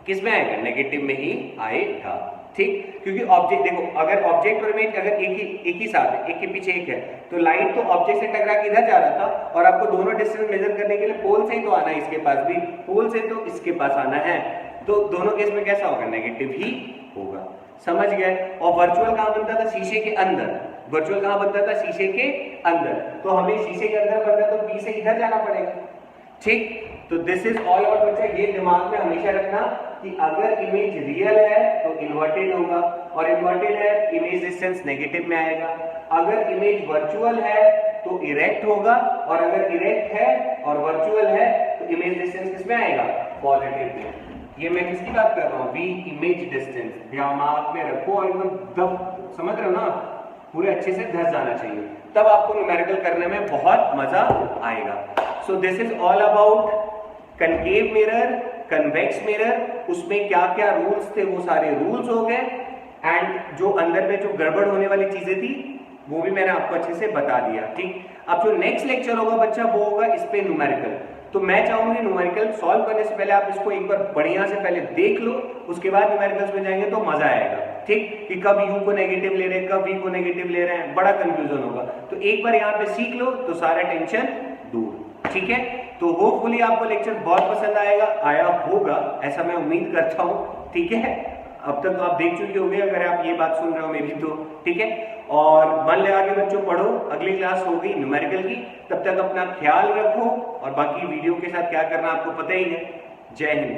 किस में आएगा, नेगेटिव में ही आएगा। ठीक, क्योंकि ऑब्जेक्ट देखो, अगर ऑब्जेक्ट और इमेज अगर एक ही साथ है, एक के पीछे एक है, तो लाइट तो ऑब्जेक्ट से टकरा के इधर जा रहा था और आपको दोनों डिस्टेंस मेजर करने के लिए पोल से ही तो आना है, इसके पास भी पोल से तो इसके पास आना है, तो दोनों केस में कैसा होगा, नेगेटिव ही होगा। समझ गए। और वर्चुअल कहां बनता था, शीशे के अंदर। वर्चुअल कहां बनता था, शीशे के अंदर। तो हमें शीशे के अंदर बनना तो बी से इधर जाना पड़ेगा। ठीक, तो दिस इज ऑल अबाउट बच्चा, ये दिमाग में हमेशा रखना कि अगर इमेज रियल है तो इन्वर्टेड होगा, और इन्वर्टेड है इमेज डिस्टेंस नेगेटिव में आएगा। अगर इमेज वर्चुअल है तो इरेक्ट होगा, और अगर इरेक्ट है और वर्चुअल है तो इमेज डिस्टेंस किस में आएगा, पॉजिटिव में। ये मैं किसकी बात कर रहा हूँ, वी इमेज डिस्टेंस। दिमाग में रखो और एकदम दब, समझ रहे हो ना, पूरे अच्छे से धस जाना चाहिए, तब आपको न्यूमेरिकल करने में बहुत मजा आएगा। So this is all about concave mirror, convex mirror, उसमें क्या क्या रूल्स थे वो सारे रूल्स हो गए, एंड जो अंदर में जो गड़बड़ होने वाली चीजें थी वो भी मैंने आपको अच्छे से बता दिया। ठीक, अब जो नेक्स्ट लेक्चर होगा बच्चा वो होगा इस पे न्यूमेरिकल। तो मैं चाहूंगी न्यूमेरिकल सॉल्व करने से पहले आप इसको एक बार बढ़िया से पहले देख लो, उसके बाद न्यूमेरिकल्स में जाएंगे तो मजा आएगा। ठीक, कि कब u को नेगेटिव ले रहे हैं, कब v को नेगेटिव ले रहे हैं, बड़ा कंफ्यूजन होगा। तो एक बार यहाँ पे सीख लो तो सारा टेंशन दूर। ठीक है, तो होपफुली आपको लेक्चर बहुत पसंद आया होगा, ऐसा मैं उम्मीद करता हूँ। ठीक है, अब तक तो आप देख चुके होंगे अगर आप ये बात सुन रहे हो मेरी तो। ठीक है, और मन लगा के बच्चों पढ़ो, अगली क्लास होगी न्यूमेरिकल की, तब तक अपना ख्याल रखो, और बाकी वीडियो के साथ क्या करना आपको पता ही है। जय हिंद।